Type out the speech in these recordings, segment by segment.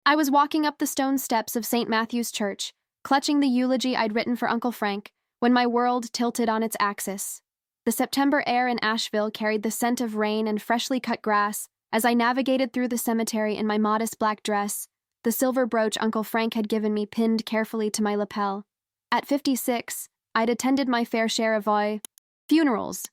I was walking up the stone steps of St. Matthew's Church, clutching the eulogy I'd written for Uncle Frank, when my world tilted on its axis. The September air in Asheville carried the scent of rain and freshly cut grass as I navigated through the cemetery in my modest black dress, the silver brooch Uncle Frank had given me pinned carefully to my lapel. At 56, I'd attended my fair share of funerals,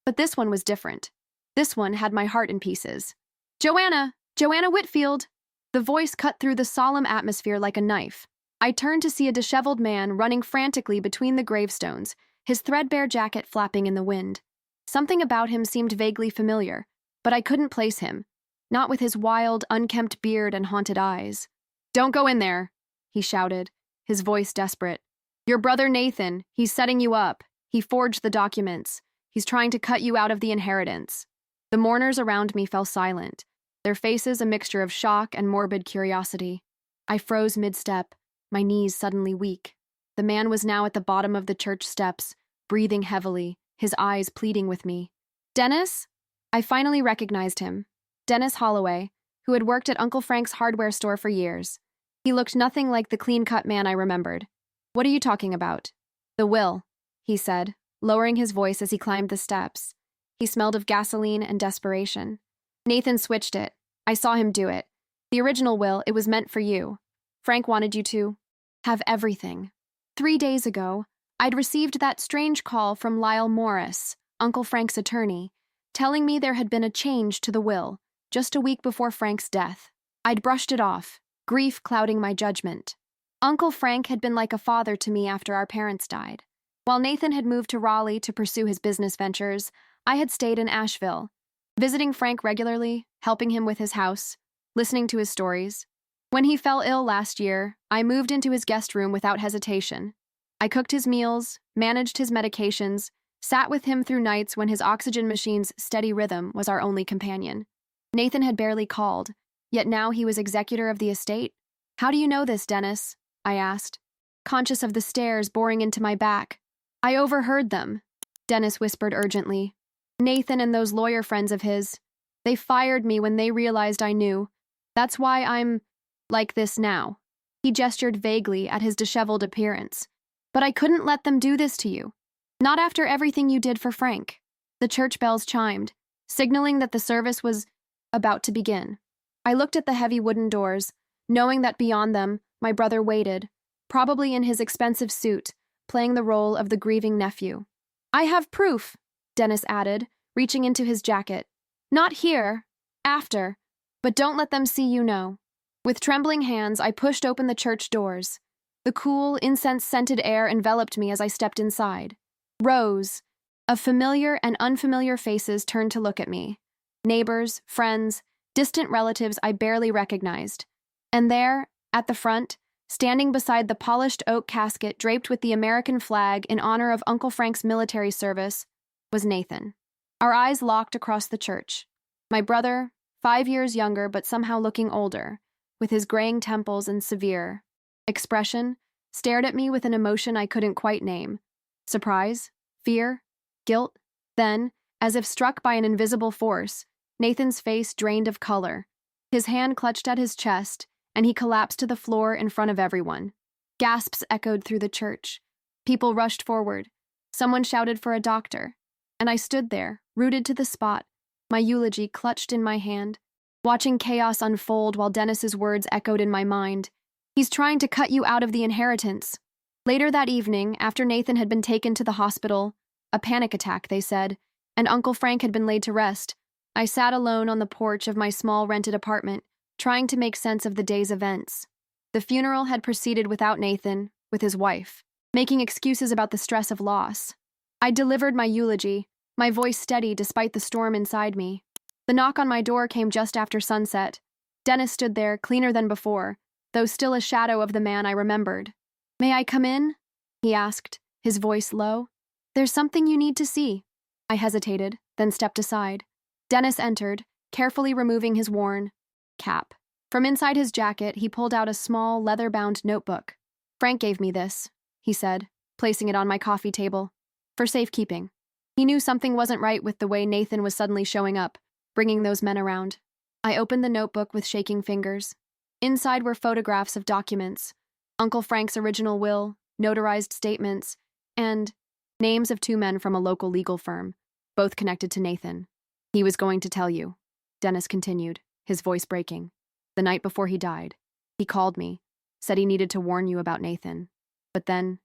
but this one was different. This one had my heart in pieces. Joanna Whitfield! The voice cut through the solemn atmosphere like a knife. I turned to see a disheveled man running frantically between the gravestones, his threadbare jacket flapping in the wind. Something about him seemed vaguely familiar, but I couldn't place him, not with his wild, unkempt beard and haunted eyes. "Don't go in there," he shouted, his voice desperate. "Your brother Nathan, he's setting you up. He forged the documents. He's trying to cut you out of the inheritance." The mourners around me fell silent, their faces a mixture of shock and morbid curiosity. I froze mid-step, my knees suddenly weak. The man was now at the bottom of the church steps, breathing heavily, his eyes pleading with me. "Dennis?" I finally recognized him. Dennis Holloway, who had worked at Uncle Frank's hardware store for years. He looked nothing like the clean-cut man I remembered. "What are you talking about?" "The will," he said, lowering his voice as he climbed the steps. He smelled of gasoline and desperation. "Nathan switched it. I saw him do it. The original will, it was meant for you. Frank wanted you to have everything. 3 days ago, I'd received that strange call from Lyle Morris, Uncle Frank's attorney, telling me there had been a change to the will, just a week before Frank's death. I'd brushed it off, grief clouding my judgment. Uncle Frank had been like a father to me after our parents died. While Nathan had moved to Raleigh to pursue his business ventures, I had stayed in Asheville, visiting Frank regularly, helping him with his house, listening to his stories. When he fell ill last year, I moved into his guest room without hesitation. I cooked his meals, managed his medications, sat with him through nights when his oxygen machine's steady rhythm was our only companion. Nathan had barely called, yet now he was executor of the estate. "How do you know this, Dennis?" I asked, conscious of the stares boring into my back. "I overheard them," Dennis whispered urgently. "Nathan and those lawyer friends of his. They fired me when they realized I knew. That's why I'm like this now." He gestured vaguely at his disheveled appearance. "But I couldn't let them do this to you. Not after everything you did for Frank." The church bells chimed, signaling that the service was about to begin. I looked at the heavy wooden doors, knowing that beyond them, my brother waited, probably in his expensive suit, playing the role of the grieving nephew. "I have proof," Dennis added, reaching into his jacket. "Not here, after, but don't let them see you know." With trembling hands, I pushed open the church doors. The cool, incense-scented air enveloped me as I stepped inside. Rows of familiar and unfamiliar faces turned to look at me. Neighbors, friends, distant relatives I barely recognized. And there, at the front, standing beside the polished oak casket draped with the American flag in honor of Uncle Frank's military service, was Nathan. Our eyes locked across the church. My brother, 5 years younger but somehow looking older, with his graying temples and severe expression, stared at me with an emotion I couldn't quite name. Surprise? Fear? Guilt? Then, as if struck by an invisible force, Nathan's face drained of color. His hand clutched at his chest, and he collapsed to the floor in front of everyone. Gasps echoed through the church. People rushed forward. Someone shouted for a doctor. And I stood there, rooted to the spot, my eulogy clutched in my hand, watching chaos unfold while Dennis's words echoed in my mind. "He's trying to cut you out of the inheritance." Later that evening, after Nathan had been taken to the hospital, a panic attack, they said, and Uncle Frank had been laid to rest, I sat alone on the porch of my small rented apartment, trying to make sense of the day's events. The funeral had proceeded without Nathan, with his wife, making excuses about the stress of loss. I delivered my eulogy, my voice steady despite the storm inside me. The knock on my door came just after sunset. Dennis stood there, cleaner than before, though still a shadow of the man I remembered. "May I come in?" he asked, his voice low. "There's something you need to see." I hesitated, then stepped aside. Dennis entered, carefully removing his worn cap. From inside his jacket, he pulled out a small, leather-bound notebook. "Frank gave me this," he said, placing it on my coffee table. "For safekeeping." He knew something wasn't right with the way Nathan was suddenly showing up, bringing those men around. I opened the notebook with shaking fingers. Inside were photographs of documents, Uncle Frank's original will, notarized statements, and names of two men from a local legal firm, both connected to Nathan. He was going to tell you, Dennis continued, his voice breaking. The night before he died, he called me, said he needed to warn you about Nathan. But then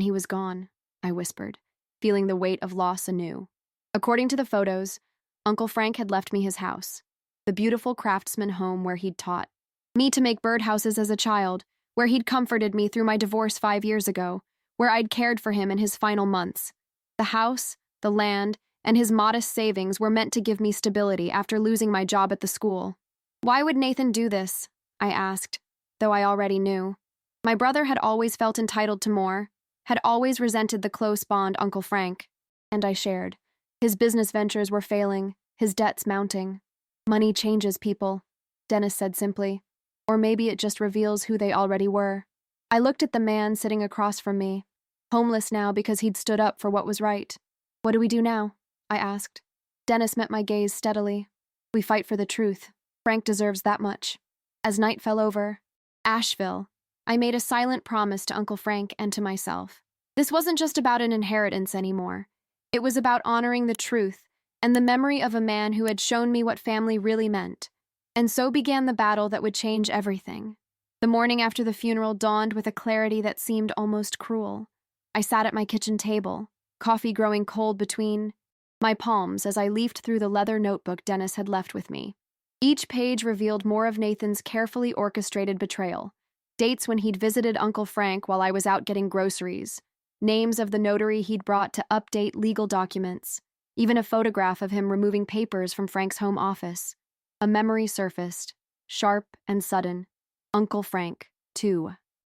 he was gone, I whispered, feeling the weight of loss anew. According to the photos, Uncle Frank had left me his house, the beautiful craftsman home where he'd taught me to make birdhouses as a child, where he'd comforted me through my divorce 5 years ago, where I'd cared for him in his final months. The house, the land, and his modest savings were meant to give me stability after losing my job at the school. Why would Nathan do this? I asked, though I already knew. My brother had always felt entitled to more, had always resented the close bond Uncle Frank, and I shared. His business ventures were failing, his debts mounting. Money changes people, Dennis said simply. Or maybe it just reveals who they already were. I looked at the man sitting across from me, homeless now because he'd stood up for what was right. What do we do now? I asked. Dennis met my gaze steadily. We fight for the truth. Frank deserves that much. As night fell over, Asheville, I made a silent promise to Uncle Frank and to myself. This wasn't just about an inheritance anymore. It was about honoring the truth and the memory of a man who had shown me what family really meant. And so began the battle that would change everything. The morning after the funeral dawned with a clarity that seemed almost cruel. I sat at my kitchen table, coffee growing cold between my palms as I leafed through the leather notebook Dennis had left with me. Each page revealed more of Nathan's carefully orchestrated betrayal. Dates when he'd visited Uncle Frank while I was out getting groceries. Names of the notary he'd brought to update legal documents. Even a photograph of him removing papers from Frank's home office. A memory surfaced, sharp and sudden. Uncle Frank, too.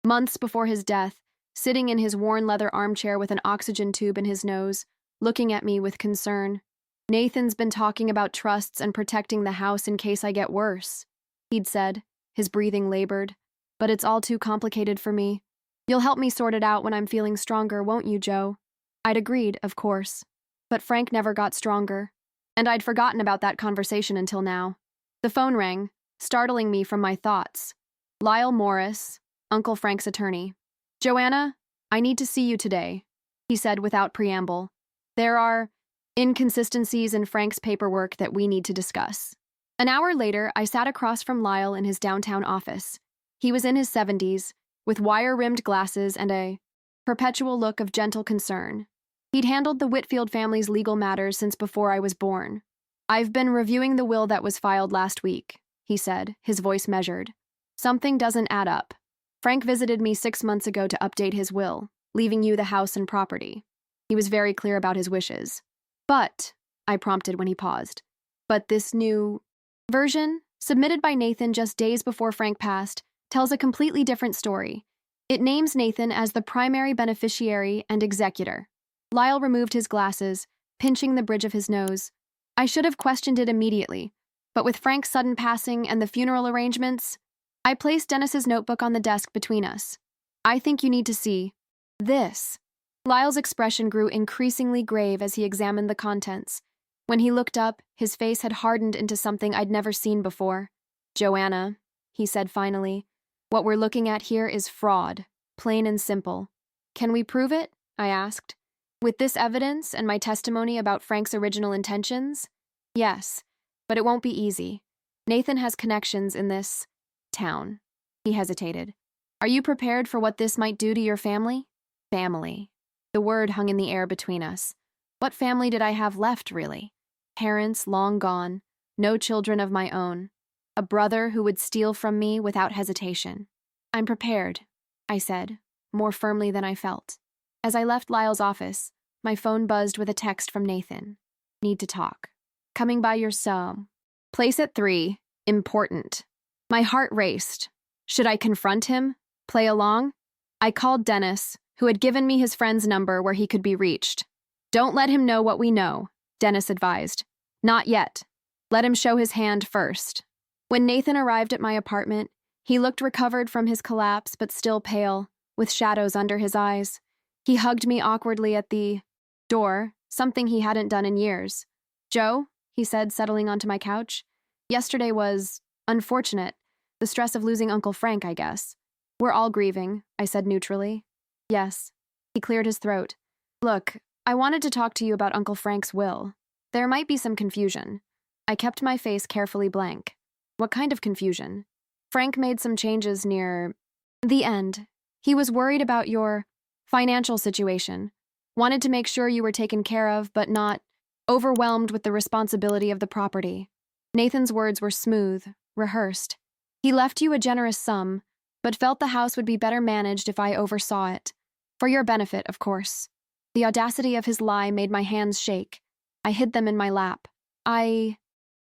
Months before his death, sitting in his worn leather armchair with an oxygen tube in his nose, looking at me with concern. Nathan's been talking about trusts and protecting the house in case I get worse, he'd said, his breathing labored. But it's all too complicated for me. You'll help me sort it out when I'm feeling stronger, won't you, Joe? I'd agreed, of course. But Frank never got stronger, and I'd forgotten about that conversation until now. The phone rang, startling me from my thoughts. Lyle Morris, Uncle Frank's attorney. Joanna, I need to see you today, he said without preamble. There are inconsistencies in Frank's paperwork that we need to discuss. An hour later, I sat across from Lyle in his downtown office. He was in his 70s, with wire-rimmed glasses and a perpetual look of gentle concern. He'd handled the Whitfield family's legal matters since before I was born. I've been reviewing the will that was filed last week, he said, his voice measured. Something doesn't add up. Frank visited me 6 months ago to update his will, leaving you the house and property. He was very clear about his wishes. But, I prompted when he paused, but this new version, submitted by Nathan just days before Frank passed, tells a completely different story. It names Nathan as the primary beneficiary and executor. Lyle removed his glasses, pinching the bridge of his nose. I should have questioned it immediately, but with Frank's sudden passing and the funeral arrangements, I placed Dennis's notebook on the desk between us. I think you need to see this. Lyle's expression grew increasingly grave as he examined the contents. When he looked up, his face had hardened into something I'd never seen before. Joanna, he said finally, what we're looking at here is fraud, plain and simple. Can we prove it? I asked. With this evidence and my testimony about Frank's original intentions? Yes, but it won't be easy. Nathan has connections in this town. He hesitated. Are you prepared for what this might do to your family? Family. The word hung in the air between us. What family did I have left, really? Parents long gone, no children of my own. A brother who would steal from me without hesitation. I'm prepared, I said, more firmly than I felt. As I left Lyle's office, my phone buzzed with a text from Nathan. Need to talk. Coming by your son. Place at 3. Important. My heart raced. Should I confront him? Play along? I called Dennis, who had given me his friend's number where he could be reached. Don't let him know what we know, Dennis advised. Not yet. Let him show his hand first. When Nathan arrived at my apartment, he looked recovered from his collapse but still pale, with shadows under his eyes. He hugged me awkwardly at the door, something he hadn't done in years. Joe, he said, settling onto my couch, yesterday was unfortunate. The stress of losing Uncle Frank, I guess. We're all grieving, I said neutrally. Yes. He cleared his throat. Look, I wanted to talk to you about Uncle Frank's will. There might be some confusion. I kept my face carefully blank. What kind of confusion? Frank made some changes near the end. He was worried about your financial situation. Wanted to make sure you were taken care of, but not overwhelmed with the responsibility of the property. Nathan's words were smooth, rehearsed. He left you a generous sum, but felt the house would be better managed if I oversaw it. For your benefit, of course. The audacity of his lie made my hands shake. I hid them in my lap.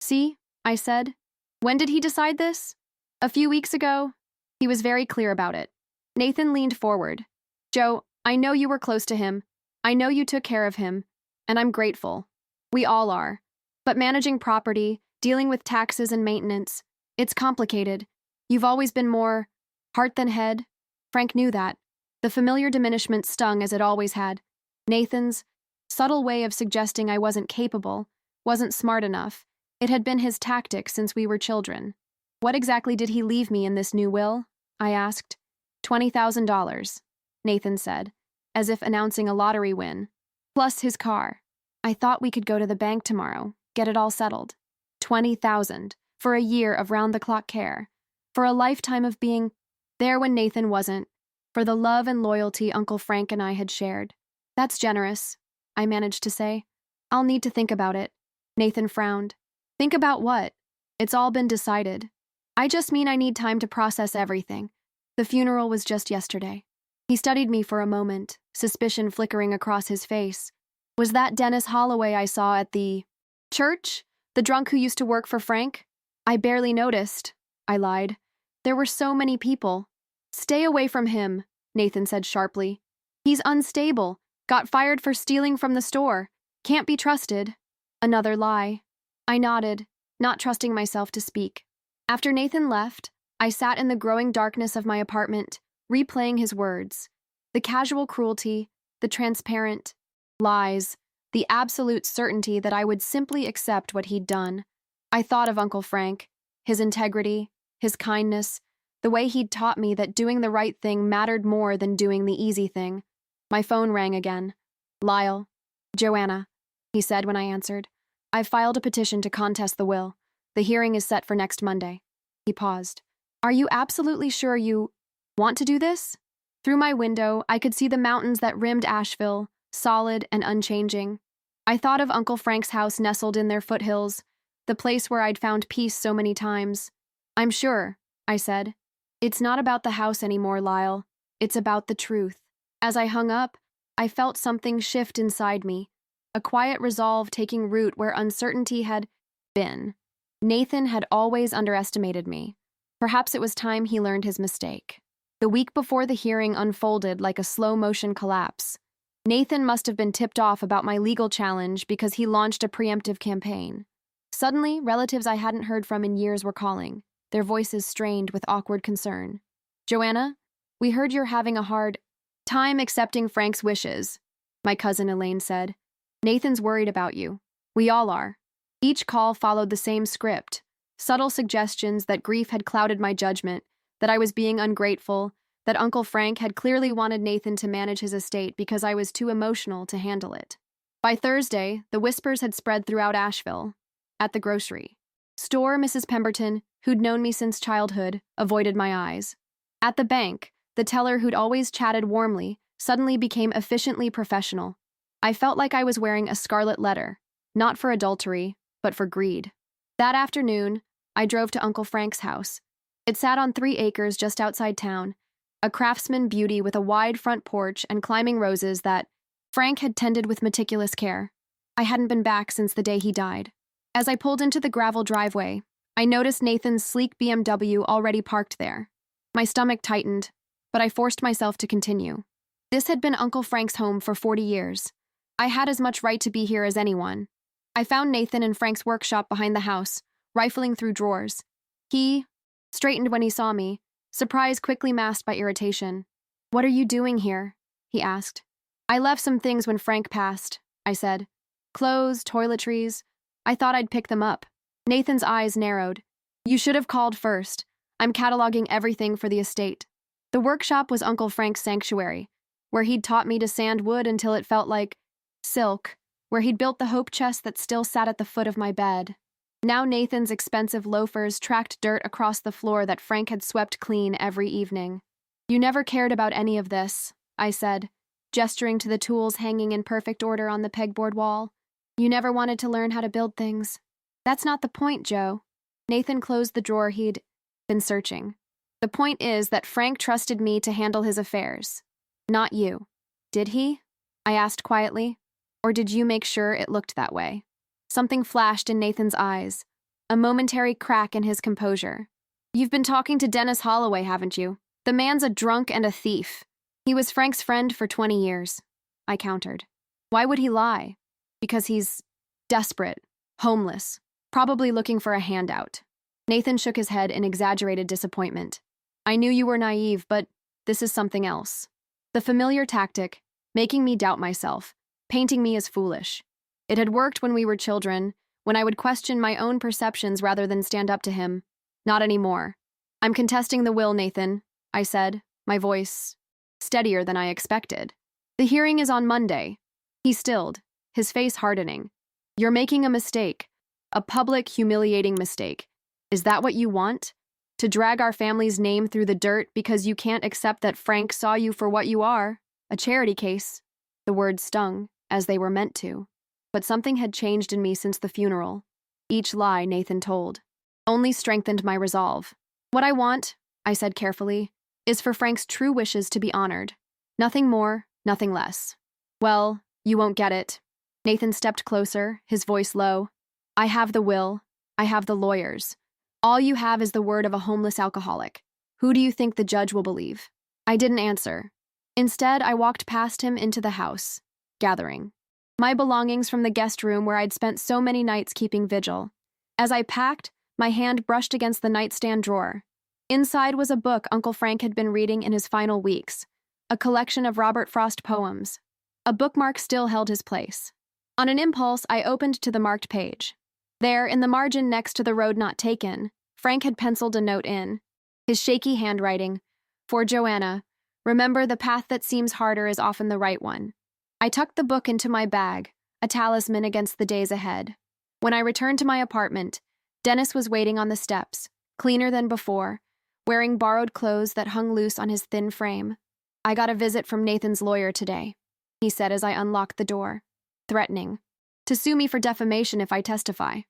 See, I said. When did he decide this? A few weeks ago. He was very clear about it. Nathan leaned forward. Joe, I know you were close to him. I know you took care of him, and I'm grateful. We all are. But managing property, dealing with taxes and maintenance, it's complicated. You've always been more heart than head. Frank knew that. The familiar diminishment stung as it always had. Nathan's subtle way of suggesting I wasn't capable, wasn't smart enough. It had been his tactic since we were children. What exactly did he leave me in this new will? I asked. $20,000, Nathan said, as if announcing a lottery win. Plus his car. I thought we could go to the bank tomorrow, get it all settled. $20,000 for a year of round-the-clock care, for a lifetime of being there when Nathan wasn't, for the love and loyalty Uncle Frank and I had shared. That's generous, I managed to say. I'll need to think about it. Nathan frowned. Think about what? It's all been decided. I just mean I need time to process everything. The funeral was just yesterday. He studied me for a moment, suspicion flickering across his face. Was that Dennis Holloway I saw at the church? The drunk who used to work for Frank? I barely noticed, I lied. There were so many people. Stay away from him, Nathan said sharply. He's unstable, got fired for stealing from the store, can't be trusted. Another lie. I nodded, not trusting myself to speak. After Nathan left, I sat in the growing darkness of my apartment, replaying his words. The casual cruelty, the transparent lies, the absolute certainty that I would simply accept what he'd done. I thought of Uncle Frank, his integrity, his kindness, the way he'd taught me that doing the right thing mattered more than doing the easy thing. My phone rang again. Lyle. Joanna, he said when I answered. I've filed a petition to contest the will. The hearing is set for next Monday. He paused. Are you absolutely sure you want to do this? Through my window, I could see the mountains that rimmed Asheville, solid and unchanging. I thought of Uncle Frank's house nestled in their foothills, the place where I'd found peace so many times. I'm sure, I said. It's not about the house anymore, Lyle. It's about the truth. As I hung up, I felt something shift inside me, a quiet resolve taking root where uncertainty had been. Nathan had always underestimated me. Perhaps it was time he learned his mistake. The week before the hearing unfolded like a slow-motion collapse. Nathan must have been tipped off about my legal challenge because he launched a preemptive campaign. Suddenly, relatives I hadn't heard from in years were calling, their voices strained with awkward concern. Joanna, we heard you're having a hard time accepting Frank's wishes, my cousin Elaine said. Nathan's worried about you. We all are. Each call followed the same script, subtle suggestions that grief had clouded my judgment, that I was being ungrateful, that Uncle Frank had clearly wanted Nathan to manage his estate because I was too emotional to handle it. By Thursday, the whispers had spread throughout Asheville. At the grocery store, Mrs. Pemberton, who'd known me since childhood, avoided my eyes. At the bank, the teller who'd always chatted warmly suddenly became efficiently professional. I felt like I was wearing a scarlet letter, not for adultery, but for greed. That afternoon, I drove to Uncle Frank's house. It sat on 3 acres just outside town, a craftsman beauty with a wide front porch and climbing roses that Frank had tended with meticulous care. I hadn't been back since the day he died. As I pulled into the gravel driveway, I noticed Nathan's sleek BMW already parked there. My stomach tightened, but I forced myself to continue. This had been Uncle Frank's home for 40 years. I had as much right to be here as anyone. I found Nathan in Frank's workshop behind the house, rifling through drawers. He straightened when he saw me, surprise quickly masked by irritation. "What are you doing here?" he asked. "I left some things when Frank passed," I said. "Clothes, toiletries. I thought I'd pick them up." Nathan's eyes narrowed. "You should have called first. I'm cataloging everything for the estate. The workshop was Uncle Frank's sanctuary, where he'd taught me to sand wood until it felt like silk, where he'd built the hope chest that still sat at the foot of my bed. Now Nathan's expensive loafers tracked dirt across the floor that Frank had swept clean every evening. You never cared about any of this, I said, gesturing to the tools hanging in perfect order on the pegboard wall. You never wanted to learn how to build things. That's not the point, Joe. Nathan closed the drawer he'd been searching. The point is that Frank trusted me to handle his affairs. Not you. Did he? I asked quietly. Or did you make sure it looked that way? Something flashed in Nathan's eyes, a momentary crack in his composure. You've been talking to Dennis Holloway, haven't you? The man's a drunk and a thief. He was Frank's friend for 20 years. I countered. Why would he lie? Because he's desperate, homeless, probably looking for a handout. Nathan shook his head in exaggerated disappointment. I knew you were naive, but this is something else. The familiar tactic, making me doubt myself, painting me as foolish. It had worked when we were children, when I would question my own perceptions rather than stand up to him. Not anymore. I'm contesting the will, Nathan, I said, my voice steadier than I expected. The hearing is on Monday. He stilled, his face hardening. You're making a mistake, a public, humiliating mistake. Is that what you want? To drag our family's name through the dirt because you can't accept that Frank saw you for what you are, a charity case. The words stung, as they were meant to. But something had changed in me since the funeral. Each lie Nathan told only strengthened my resolve. What I want, I said carefully, is for Frank's true wishes to be honored. Nothing more, nothing less. Well, you won't get it. Nathan stepped closer, his voice low. I have the will. I have the lawyers. All you have is the word of a homeless alcoholic. Who do you think the judge will believe? I didn't answer. Instead, I walked past him into the house, gathering my belongings from the guest room where I'd spent so many nights keeping vigil. As I packed, my hand brushed against the nightstand drawer. Inside was a book Uncle Frank had been reading in his final weeks, a collection of Robert Frost poems. A bookmark still held his place. On an impulse, I opened to the marked page. There, in the margin next to the road not taken, Frank had penciled a note in. His shaky handwriting, for Joanna, remember the path that seems harder is often the right one. I tucked the book into my bag, a talisman against the days ahead. When I returned to my apartment, Dennis was waiting on the steps, cleaner than before, wearing borrowed clothes that hung loose on his thin frame. I got a visit from Nathan's lawyer today, he said as I unlocked the door, threatening to sue me for defamation if I testify.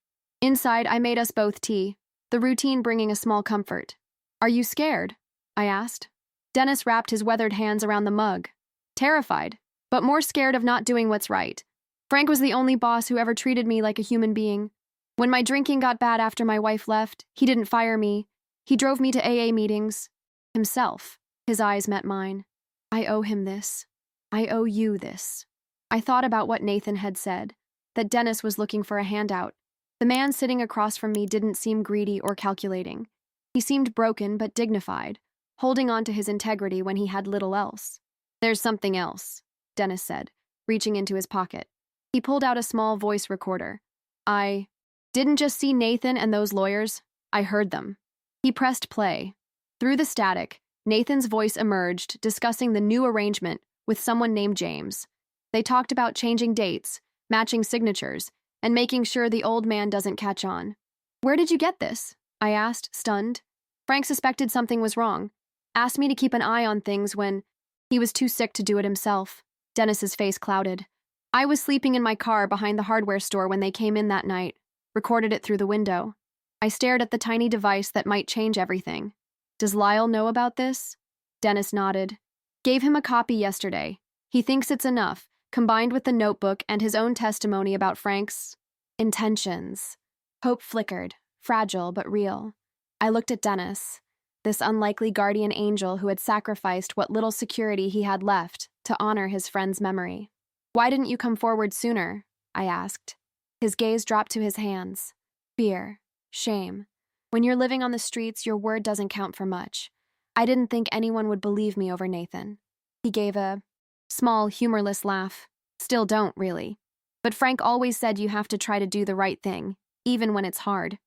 Inside, I made us both tea, the routine bringing a small comfort. Are you scared? I asked. Dennis wrapped his weathered hands around the mug. Terrified, but more scared of not doing what's right. Frank was the only boss who ever treated me like a human being. When my drinking got bad after my wife left, he didn't fire me. He drove me to AA meetings. Himself. His eyes met mine. I owe him this. I owe you this. I thought about what Nathan had said, that Dennis was looking for a handout. The man sitting across from me didn't seem greedy or calculating. He seemed broken but dignified, holding on to his integrity when he had little else. There's something else, Dennis said, reaching into his pocket. He pulled out a small voice recorder. I didn't just see Nathan and those lawyers, I heard them. He pressed play. Through the static, Nathan's voice emerged, discussing the new arrangement with someone named James. They talked about changing dates, matching signatures, and making sure the old man doesn't catch on. Where did you get this? I asked, stunned. Frank suspected something was wrong, asked me to keep an eye on things when he was too sick to do it himself. Dennis's face clouded. I was sleeping in my car behind the hardware store when they came in that night, recorded it through the window. I stared at the tiny device that might change everything. Does Lyle know about this? Dennis nodded. Gave him a copy yesterday. He thinks it's enough, combined with the notebook and his own testimony about Frank's intentions. Hope flickered, fragile but real. I looked at Dennis, this unlikely guardian angel who had sacrificed what little security he had left to honor his friend's memory. Why didn't you come forward sooner? I asked. His gaze dropped to his hands. Fear, shame. When you're living on the streets, your word doesn't count for much. I didn't think anyone would believe me over Nathan. He gave a small, humorless laugh. Still don't, really. But Frank always said you have to try to do the right thing, even when it's hard.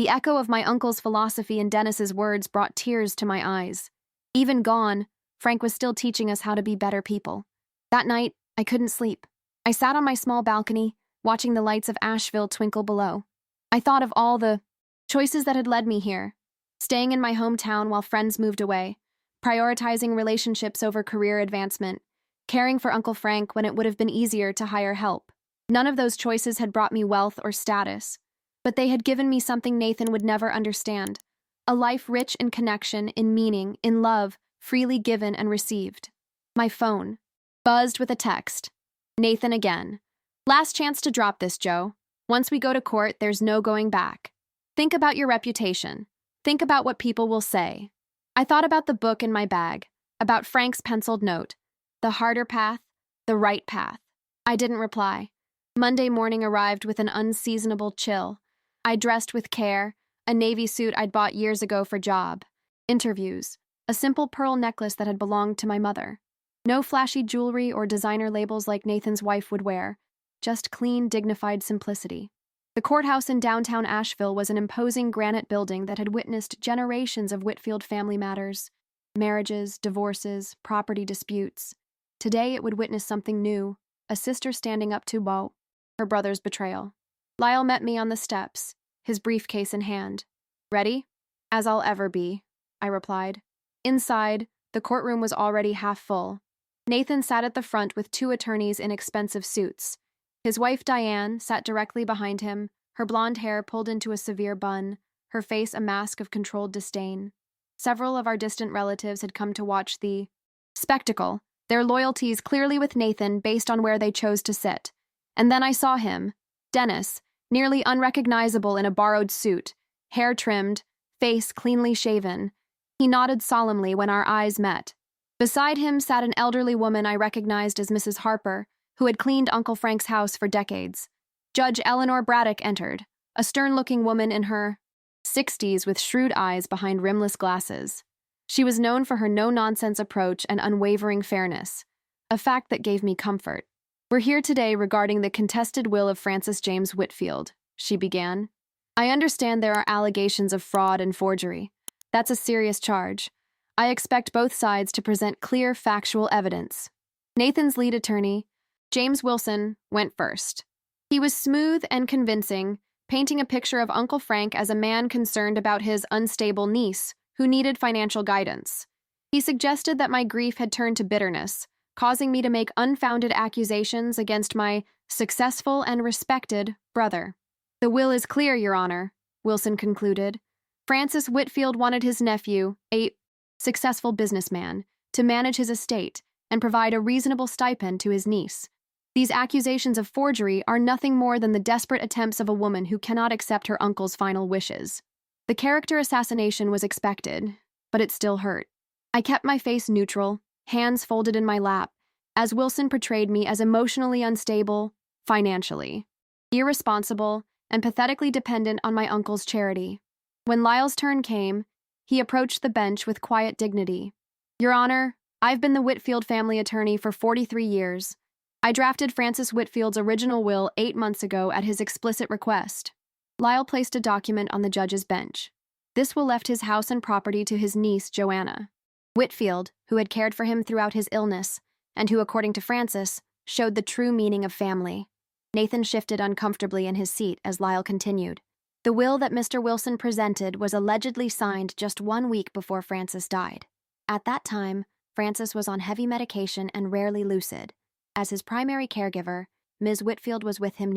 The echo of my uncle's philosophy and Dennis's words brought tears to my eyes. Even gone, Frank was still teaching us how to be better people. That night, I couldn't sleep. I sat on my small balcony, watching the lights of Asheville twinkle below. I thought of all the choices that had led me here, staying in my hometown while friends moved away, prioritizing relationships over career advancement, caring for Uncle Frank when it would have been easier to hire help. None of those choices had brought me wealth or status, but they had given me something Nathan would never understand, a life rich in connection, in meaning, in love, freely given and received. My phone buzzed with a text. Nathan again. Last chance to drop this, Joe. Once we go to court, there's no going back. Think about your reputation. Think about what people will say. I thought about the book in my bag, about Frank's penciled note. The harder path, the right path. I didn't reply. Monday morning arrived with an unseasonable chill. I dressed with care, a navy suit I'd bought years ago for job. Interviews. A simple pearl necklace that had belonged to my mother. No flashy jewelry or designer labels like Nathan's wife would wear, just clean, dignified simplicity. The courthouse in downtown Asheville was an imposing granite building that had witnessed generations of Whitfield family matters, marriages, divorces, property disputes. Today it would witness something new, a sister standing up to Beau, her brother's betrayal. Lyle met me on the steps, his briefcase in hand. Ready? As I'll ever be, I replied. Inside, the courtroom was already half full. Nathan sat at the front with two attorneys in expensive suits. His wife, Diane, sat directly behind him, her blonde hair pulled into a severe bun, her face a mask of controlled disdain. Several of our distant relatives had come to watch the spectacle, their loyalties clearly with Nathan based on where they chose to sit. And then I saw him, Dennis, nearly unrecognizable in a borrowed suit, hair trimmed, face cleanly shaven. He nodded solemnly when our eyes met. Beside him sat an elderly woman I recognized as Mrs. Harper, who had cleaned Uncle Frank's house for decades. Judge Eleanor Braddock entered, a stern-looking woman in her 60s with shrewd eyes behind rimless glasses. She was known for her no-nonsense approach and unwavering fairness, a fact that gave me comfort. We're here today regarding the contested will of Francis James Whitfield, she began. I understand there are allegations of fraud and forgery. That's a serious charge. I expect both sides to present clear factual evidence. Nathan's lead attorney, James Wilson, went first. He was smooth and convincing, painting a picture of Uncle Frank as a man concerned about his unstable niece, who needed financial guidance. He suggested that my grief had turned to bitterness, causing me to make unfounded accusations against my successful and respected brother. The will is clear, Your Honor, Wilson concluded. Francis Whitfield wanted his nephew, a successful businessman, to manage his estate and provide a reasonable stipend to his niece. These accusations of forgery are nothing more than the desperate attempts of a woman who cannot accept her uncle's final wishes. The character assassination was expected, but it still hurt. I kept my face neutral, hands folded in my lap, as Wilson portrayed me as emotionally unstable, financially, irresponsible, and pathetically dependent on my uncle's charity. When Lyle's turn came, he approached the bench with quiet dignity. Your Honor, I've been the Whitfield family attorney for 43 years. I drafted Francis Whitfield's original will 8 months ago at his explicit request. Lyle placed a document on the judge's bench. This will left his house and property to his niece, Joanna. Whitfield, who had cared for him throughout his illness, and who, according to Francis, showed the true meaning of family. Nathan shifted uncomfortably in his seat as Lyle continued. The will that Mr. Wilson presented was allegedly signed just 1 week before Francis died. At that time, Francis was on heavy medication and rarely lucid. As his primary caregiver, Ms. Whitfield was with him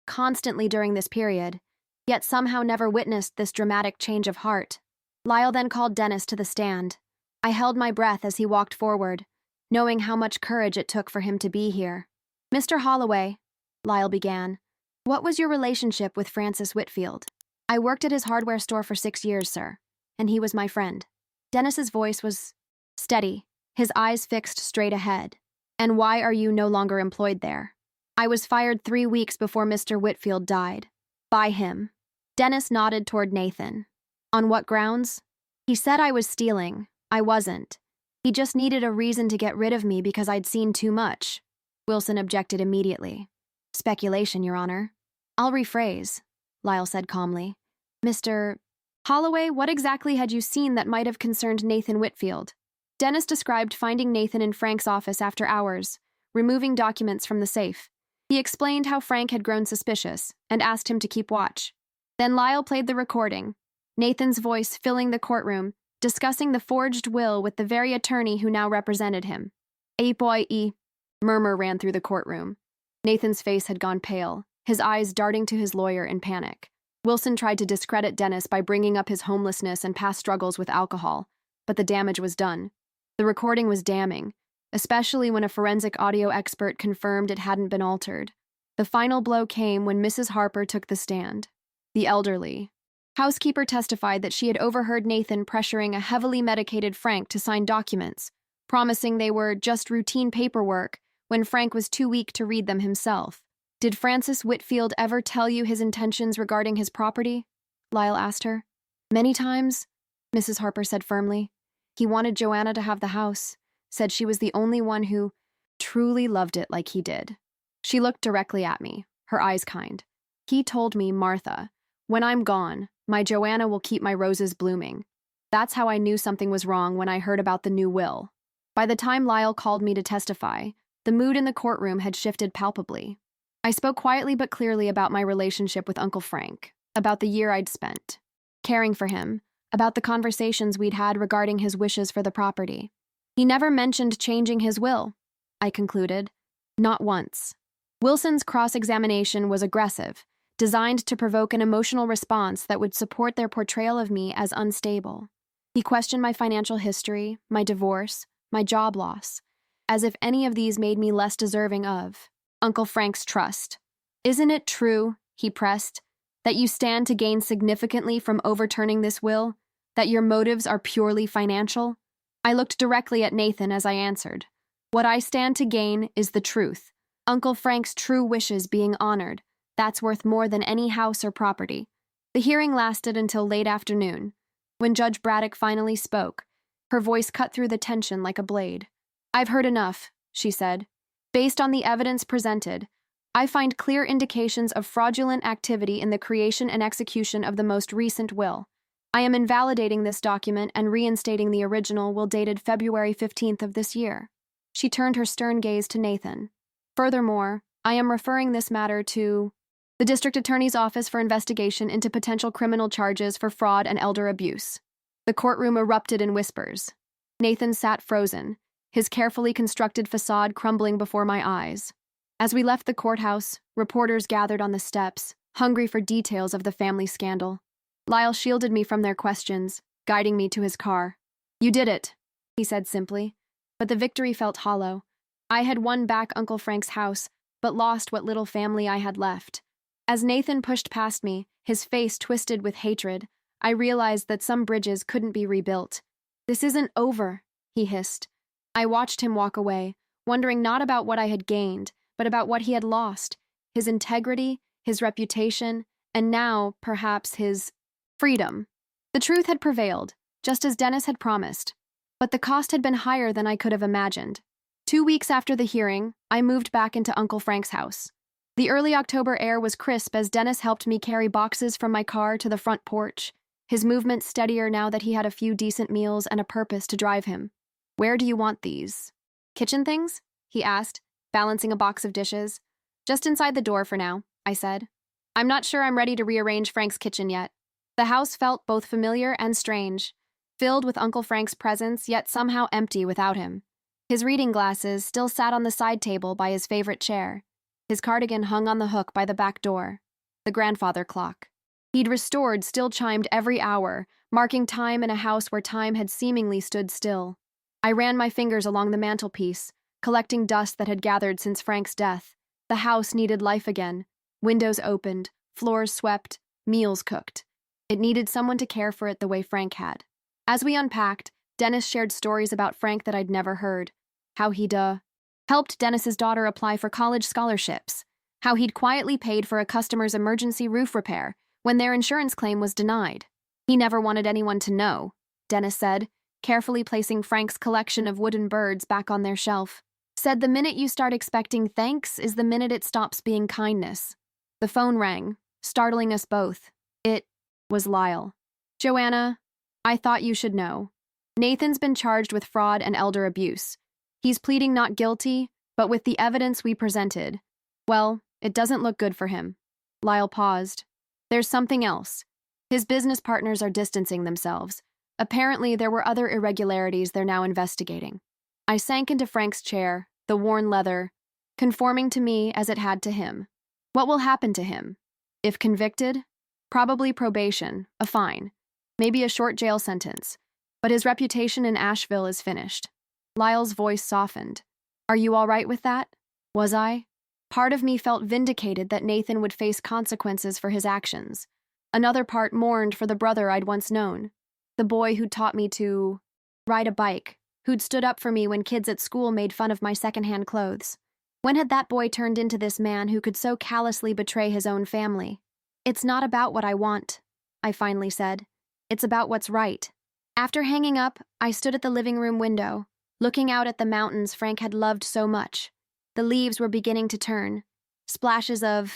constantly during this period, yet somehow never witnessed this dramatic change of heart. Lyle then called Dennis to the stand. I held my breath as he walked forward, knowing how much courage it took for him to be here. Mr. Holloway, Lyle began, what was your relationship with Francis Whitfield? I worked at his hardware store for 6 years, sir, and he was my friend. Dennis's voice was steady, his eyes fixed straight ahead. And why are you no longer employed there? I was fired 3 weeks before Mr. Whitfield died. By him. Dennis nodded toward Nathan. On what grounds? He said I was stealing. I wasn't. He just needed a reason to get rid of me because I'd seen too much. Wilson objected immediately. Speculation, Your Honor. I'll rephrase, Lyle said calmly. Mr. Holloway, what exactly had you seen that might have concerned Nathan Whitfield? Dennis described finding Nathan in Frank's office after hours, removing documents from the safe. He explained how Frank had grown suspicious and asked him to keep watch. Then Lyle played the recording, Nathan's voice filling the courtroom, discussing the forged will with the very attorney who now represented him. Murmur ran through the courtroom. Nathan's face had gone pale, his eyes darting to his lawyer in panic. Wilson tried to discredit Dennis by bringing up his homelessness and past struggles with alcohol, but the damage was done. The recording was damning, especially when a forensic audio expert confirmed it hadn't been altered. The final blow came when Mrs. Harper took the stand. The elderly housekeeper testified that she had overheard Nathan pressuring a heavily medicated Frank to sign documents, promising they were just routine paperwork when Frank was too weak to read them himself. Did Francis Whitfield ever tell you his intentions regarding his property? Lyle asked her. Many times, Mrs. Harper said firmly. He wanted Joanna to have the house, said she was the only one who truly loved it like he did. She looked directly at me, her eyes kind. He told me, Martha, when I'm gone, my Joanna will keep my roses blooming. That's how I knew something was wrong when I heard about the new will. By the time Lyle called me to testify, the mood in the courtroom had shifted palpably. I spoke quietly but clearly about my relationship with Uncle Frank, about the year I'd spent caring for him, about the conversations we'd had regarding his wishes for the property. He never mentioned changing his will, I concluded. Not once. Wilson's cross-examination was aggressive, designed to provoke an emotional response that would support their portrayal of me as unstable. He questioned my financial history, my divorce, my job loss, as if any of these made me less deserving of Uncle Frank's trust. Isn't it true, he pressed, that you stand to gain significantly from overturning this will, that your motives are purely financial? I looked directly at Nathan as I answered. What I stand to gain is the truth. Uncle Frank's true wishes being honored. That's worth more than any house or property. The hearing lasted until late afternoon. When Judge Braddock finally spoke, her voice cut through the tension like a blade. I've heard enough, she said. Based on the evidence presented, I find clear indications of fraudulent activity in the creation and execution of the most recent will. I am invalidating this document and reinstating the original will dated February 15th of this year. She turned her stern gaze to Nathan. Furthermore, I am referring this matter to the District Attorney's Office for investigation into potential criminal charges for fraud and elder abuse. The courtroom erupted in whispers. Nathan sat frozen, his carefully constructed facade crumbling before my eyes. As we left the courthouse, reporters gathered on the steps, hungry for details of the family scandal. Lyle shielded me from their questions, guiding me to his car. You did it, he said simply, but the victory felt hollow. I had won back Uncle Frank's house, but lost what little family I had left. As Nathan pushed past me, his face twisted with hatred, I realized that some bridges couldn't be rebuilt. This isn't over, he hissed. I watched him walk away, wondering not about what I had gained, but about what he had lost, his integrity, his reputation, and now, perhaps, his freedom. The truth had prevailed, just as Dennis had promised, but the cost had been higher than I could have imagined. 2 weeks after the hearing, I moved back into Uncle Frank's house. The early October air was crisp as Dennis helped me carry boxes from my car to the front porch, his movements steadier now that he had a few decent meals and a purpose to drive him. Where do you want these kitchen things? He asked, balancing a box of dishes. Just inside the door for now, I said. I'm not sure I'm ready to rearrange Frank's kitchen yet. The house felt both familiar and strange, filled with Uncle Frank's presence, yet somehow empty without him. His reading glasses still sat on the side table by his favorite chair. His cardigan hung on the hook by the back door. The grandfather clock he'd restored still chimed every hour, marking time in a house where time had seemingly stood still. I ran my fingers along the mantelpiece, collecting dust that had gathered since Frank's death. The house needed life again. Windows opened, floors swept, meals cooked. It needed someone to care for it the way Frank had. As we unpacked, Dennis shared stories about Frank that I'd never heard. How he'd, helped Dennis's daughter apply for college scholarships. How he'd quietly paid for a customer's emergency roof repair when their insurance claim was denied. He never wanted anyone to know, Dennis said, carefully placing Frank's collection of wooden birds back on their shelf. Said the minute you start expecting thanks is the minute it stops being kindness. The phone rang, startling us both. It was Lyle. Joanna, I thought you should know. Nathan's been charged with fraud and elder abuse. He's pleading not guilty, but with the evidence we presented, well, it doesn't look good for him. Lyle paused. There's something else. His business partners are distancing themselves. Apparently, there were other irregularities they're now investigating. I sank into Frank's chair, the worn leather, conforming to me as it had to him. What will happen to him? If convicted? Probably probation, a fine, maybe a short jail sentence. But his reputation in Asheville is finished. Lyle's voice softened. Are you all right with that? Was I? Part of me felt vindicated that Nathan would face consequences for his actions. Another part mourned for the brother I'd once known. The boy who'd taught me to ride a bike, who'd stood up for me when kids at school made fun of my secondhand clothes. When had that boy turned into this man who could so callously betray his own family? It's not about what I want, I finally said. It's about what's right. After hanging up, I stood at the living room window, looking out at the mountains Frank had loved so much. The leaves were beginning to turn, splashes of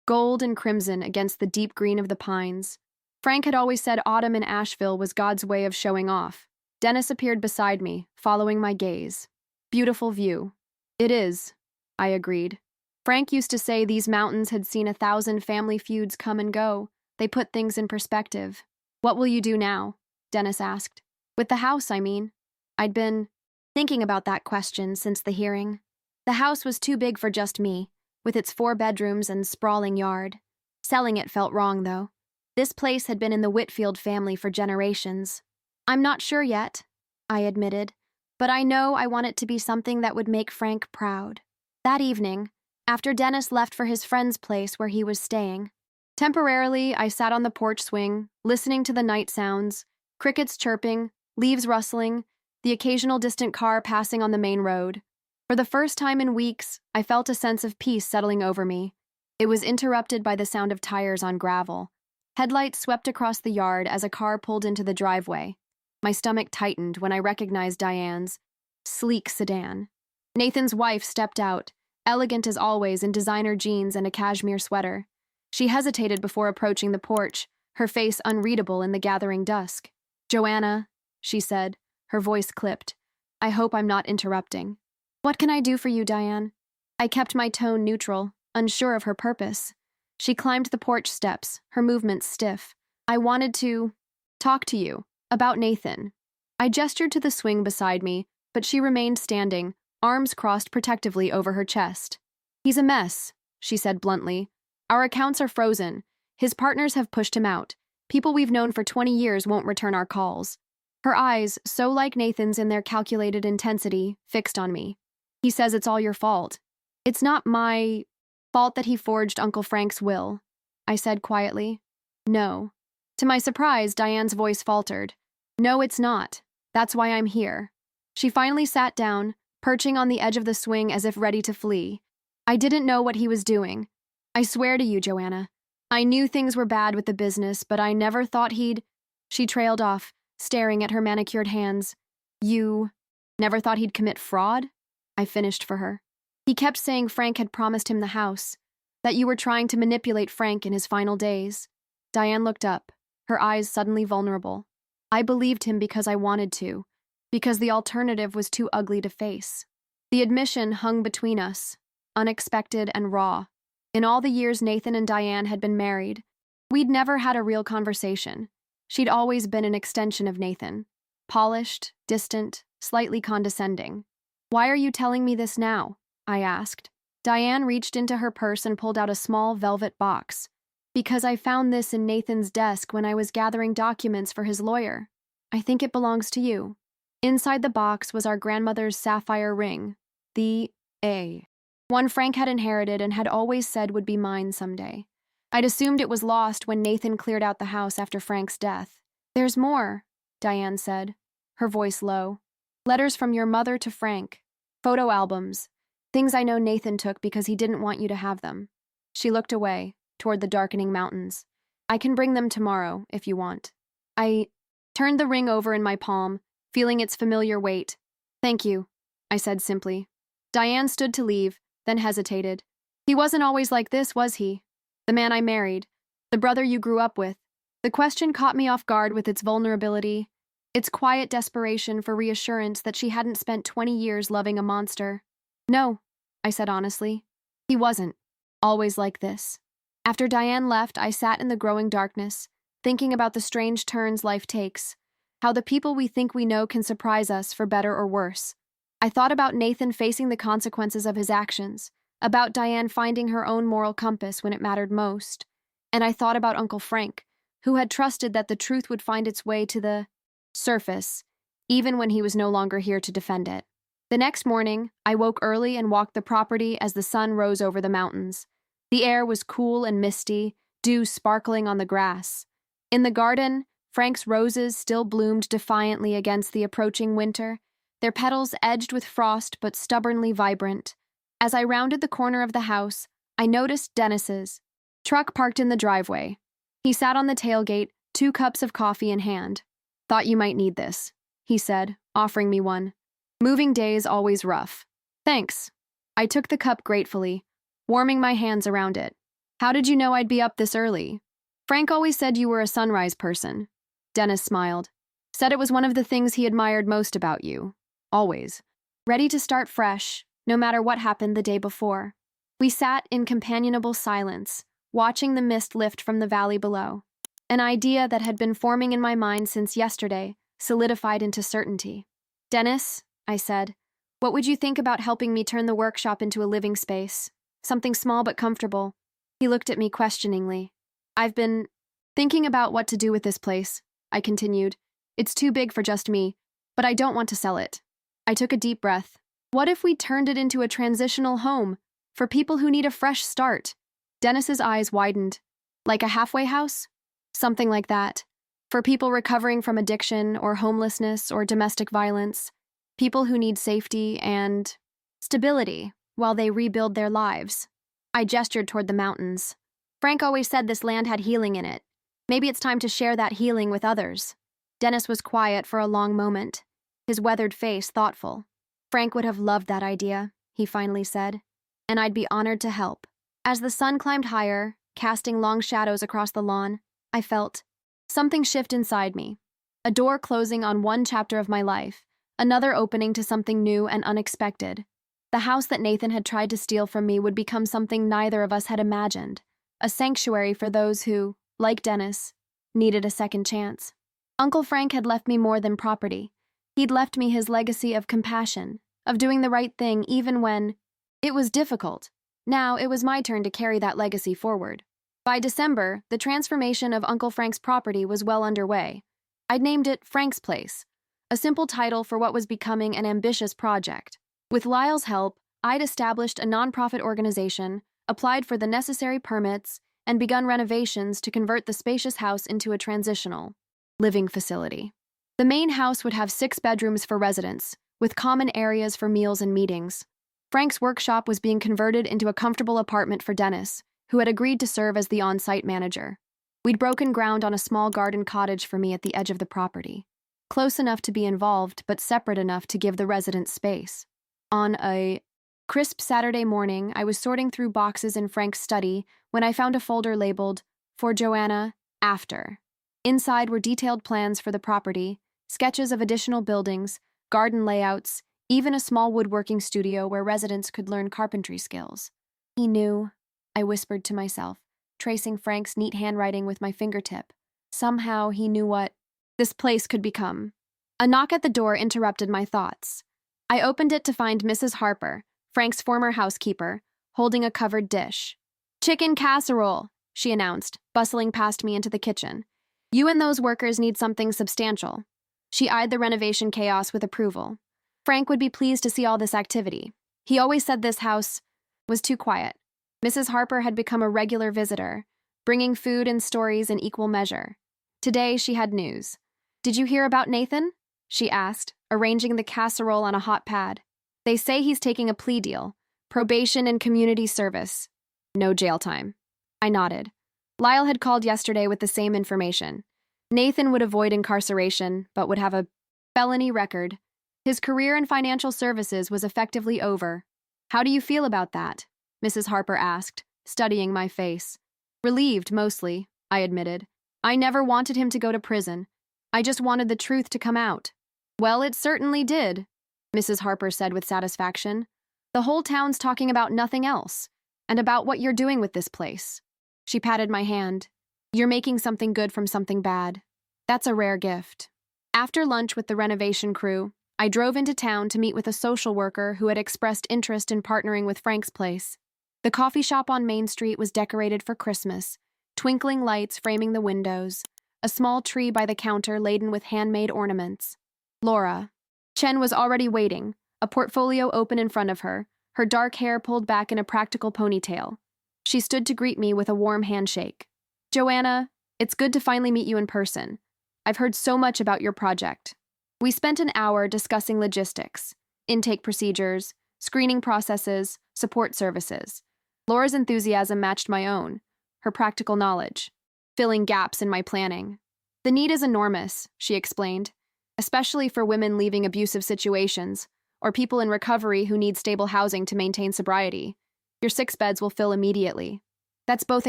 gold and crimson against the deep green of the pines. Frank had always said autumn in Asheville was God's way of showing off. Dennis appeared beside me, following my gaze. Beautiful view. It is, I agreed. Frank used to say these mountains had seen 1,000 family feuds come and go. They put things in perspective. What will you do now? Dennis asked. With the house, I mean. I'd been thinking about that question since the hearing. The house was too big for just me, with its 4 bedrooms and sprawling yard. Selling it felt wrong, though. This place had been in the Whitfield family for generations. I'm not sure yet, I admitted, but I know I want it to be something that would make Frank proud. That evening, after Dennis left for his friend's place where he was staying, temporarily I sat on the porch swing, listening to the night sounds, crickets chirping, leaves rustling, the occasional distant car passing on the main road. For the first time in weeks, I felt a sense of peace settling over me. It was interrupted by the sound of tires on gravel. Headlights swept across the yard as a car pulled into the driveway. My stomach tightened when I recognized Diane's sleek sedan. Nathan's wife stepped out, elegant as always in designer jeans and a cashmere sweater. She hesitated before approaching the porch, her face unreadable in the gathering dusk. Joanna, she said, her voice clipped. I hope I'm not interrupting. What can I do for you, Diane? I kept my tone neutral, unsure of her purpose. She climbed the porch steps, her movements stiff. I wanted to talk to you about Nathan. I gestured to the swing beside me, but she remained standing, arms crossed protectively over her chest. He's a mess, she said bluntly. Our accounts are frozen. His partners have pushed him out. People we've known for 20 years won't return our calls. Her eyes, so like Nathan's in their calculated intensity, fixed on me. He says it's all your fault. It's not my fault that he forged Uncle Frank's will, I said quietly. No. To my surprise, Diane's voice faltered. No, it's not. That's why I'm here. She finally sat down, perching on the edge of the swing as if ready to flee. I didn't know what he was doing. I swear to you, Joanna. I knew things were bad with the business, but I never thought he'd... She trailed off, staring at her manicured hands. You never thought he'd commit fraud? I finished for her. He kept saying Frank had promised him the house, that you were trying to manipulate Frank in his final days. Diane looked up, her eyes suddenly vulnerable. I believed him because I wanted to, because the alternative was too ugly to face. The admission hung between us, unexpected and raw. In all the years Nathan and Diane had been married, we'd never had a real conversation. She'd always been an extension of Nathan, polished, distant, slightly condescending. Why are you telling me this now? I asked. Diane reached into her purse and pulled out a small velvet box. Because I found this in Nathan's desk when I was gathering documents for his lawyer. I think it belongs to you. Inside the box was our grandmother's sapphire ring, the A. One Frank had inherited and had always said would be mine someday. I'd assumed it was lost when Nathan cleared out the house after Frank's death. There's more, Diane said, her voice low. Letters from your mother to Frank. Photo albums. Things I know Nathan took because he didn't want you to have them. She looked away, toward the darkening mountains. I can bring them tomorrow, if you want. I turned the ring over in my palm, feeling its familiar weight. Thank you, I said simply. Diane stood to leave, then hesitated. He wasn't always like this, was he? The man I married, the brother you grew up with. The question caught me off guard with its vulnerability, its quiet desperation for reassurance that she hadn't spent 20 years loving a monster. No, I said honestly. He wasn't. Always like this. After Diane left, I sat in the growing darkness, thinking about the strange turns life takes, how the people we think we know can surprise us for better or worse. I thought about Nathan facing the consequences of his actions, about Diane finding her own moral compass when it mattered most, and I thought about Uncle Frank, who had trusted that the truth would find its way to the surface, even when he was no longer here to defend it. The next morning, I woke early and walked the property as the sun rose over the mountains. The air was cool and misty, dew sparkling on the grass. In the garden, Frank's roses still bloomed defiantly against the approaching winter, their petals edged with frost but stubbornly vibrant. As I rounded the corner of the house, I noticed Dennis's truck parked in the driveway. He sat on the tailgate, 2 cups of coffee in hand. "Thought you might need this," he said, offering me one. "Moving day's always rough." "Thanks." I took the cup gratefully, warming my hands around it. "How did you know I'd be up this early?" "Frank always said you were a sunrise person." Dennis smiled. "Said it was one of the things he admired most about you. Always. Ready to start fresh, no matter what happened the day before." We sat in companionable silence, watching the mist lift from the valley below. An idea that had been forming in my mind since yesterday solidified into certainty. "Dennis," I said, "what would you think about helping me turn the workshop into a living space? Something small but comfortable." He looked at me questioningly. "I've been thinking about what to do with this place," I continued. "It's too big for just me, but I don't want to sell it." I took a deep breath. "What if we turned it into a transitional home for people who need a fresh start?" Dennis's eyes widened. "Like a halfway house?" "Something like that. For people recovering from addiction or homelessness or domestic violence. People who need safety and stability while they rebuild their lives." I gestured toward the mountains. "Frank always said this land had healing in it. Maybe it's time to share that healing with others." Dennis was quiet for a long moment, his weathered face thoughtful. "Frank would have loved that idea," he finally said, "and I'd be honored to help." As the sun climbed higher, casting long shadows across the lawn, I felt something shift inside me. A door closing on one chapter of my life, another opening to something new and unexpected. The house that Nathan had tried to steal from me would become something neither of us had imagined, a sanctuary for those who, like Dennis, needed a second chance. Uncle Frank had left me more than property. He'd left me his legacy of compassion, of doing the right thing even when it was difficult. Now it was my turn to carry that legacy forward. By December, the transformation of Uncle Frank's property was well underway. I'd named it Frank's Place, a simple title for what was becoming an ambitious project. With Lyle's help, I'd established a nonprofit organization, applied for the necessary permits, and begun renovations to convert the spacious house into a transitional living facility. The main house would have 6 bedrooms for residents, with common areas for meals and meetings. Frank's workshop was being converted into a comfortable apartment for Dennis, who had agreed to serve as the on-site manager. We'd broken ground on a small garden cottage for me at the edge of the property, close enough to be involved but separate enough to give the residents space. On a crisp Saturday morning, I was sorting through boxes in Frank's study when I found a folder labeled, "For Joanna, After." Inside were detailed plans for the property, sketches of additional buildings, garden layouts, even a small woodworking studio where residents could learn carpentry skills. "He knew," I whispered to myself, tracing Frank's neat handwriting with my fingertip. Somehow he knew what this place could become. A knock at the door interrupted my thoughts. I opened it to find Mrs. Harper, Frank's former housekeeper, holding a covered dish. "Chicken casserole," she announced, bustling past me into the kitchen. "You and those workers need something substantial." She eyed the renovation chaos with approval. Frank would be pleased to see all this activity. He always said this house was too quiet. Mrs. Harper had become a regular visitor, bringing food and stories in equal measure. Today she had news. "Did you hear about Nathan?" she asked, arranging the casserole on a hot pad. "They say he's taking a plea deal, probation and community service. No jail time." I nodded. Lyle had called yesterday with the same information. Nathan would avoid incarceration, but would have a felony record. His career in financial services was effectively over. "How do you feel about that?" Mrs. Harper asked, studying my face. "Relieved, mostly," I admitted. I never wanted him to go to prison. I just wanted the truth to come out. Well, it certainly did, Mrs. Harper said with satisfaction. The whole town's talking about nothing else, and about what you're doing with this place. She patted my hand. You're making something good from something bad. That's a rare gift. After lunch with the renovation crew, I drove into town to meet with a social worker who had expressed interest in partnering with Frank's place. The coffee shop on Main Street was decorated for Christmas, twinkling lights framing the windows, a small tree by the counter laden with handmade ornaments. Laura. Chen was already waiting, a portfolio open in front of her, her dark hair pulled back in a practical ponytail. She stood to greet me with a warm handshake. Joanna, it's good to finally meet you in person. I've heard so much about your project. We spent an hour discussing logistics, intake procedures, screening processes, support services. Laura's enthusiasm matched my own, her practical knowledge, filling gaps in my planning. The need is enormous, she explained, especially for women leaving abusive situations or people in recovery who need stable housing to maintain sobriety. Your 6 beds will fill immediately. That's both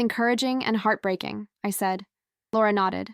encouraging and heartbreaking, I said. Laura nodded.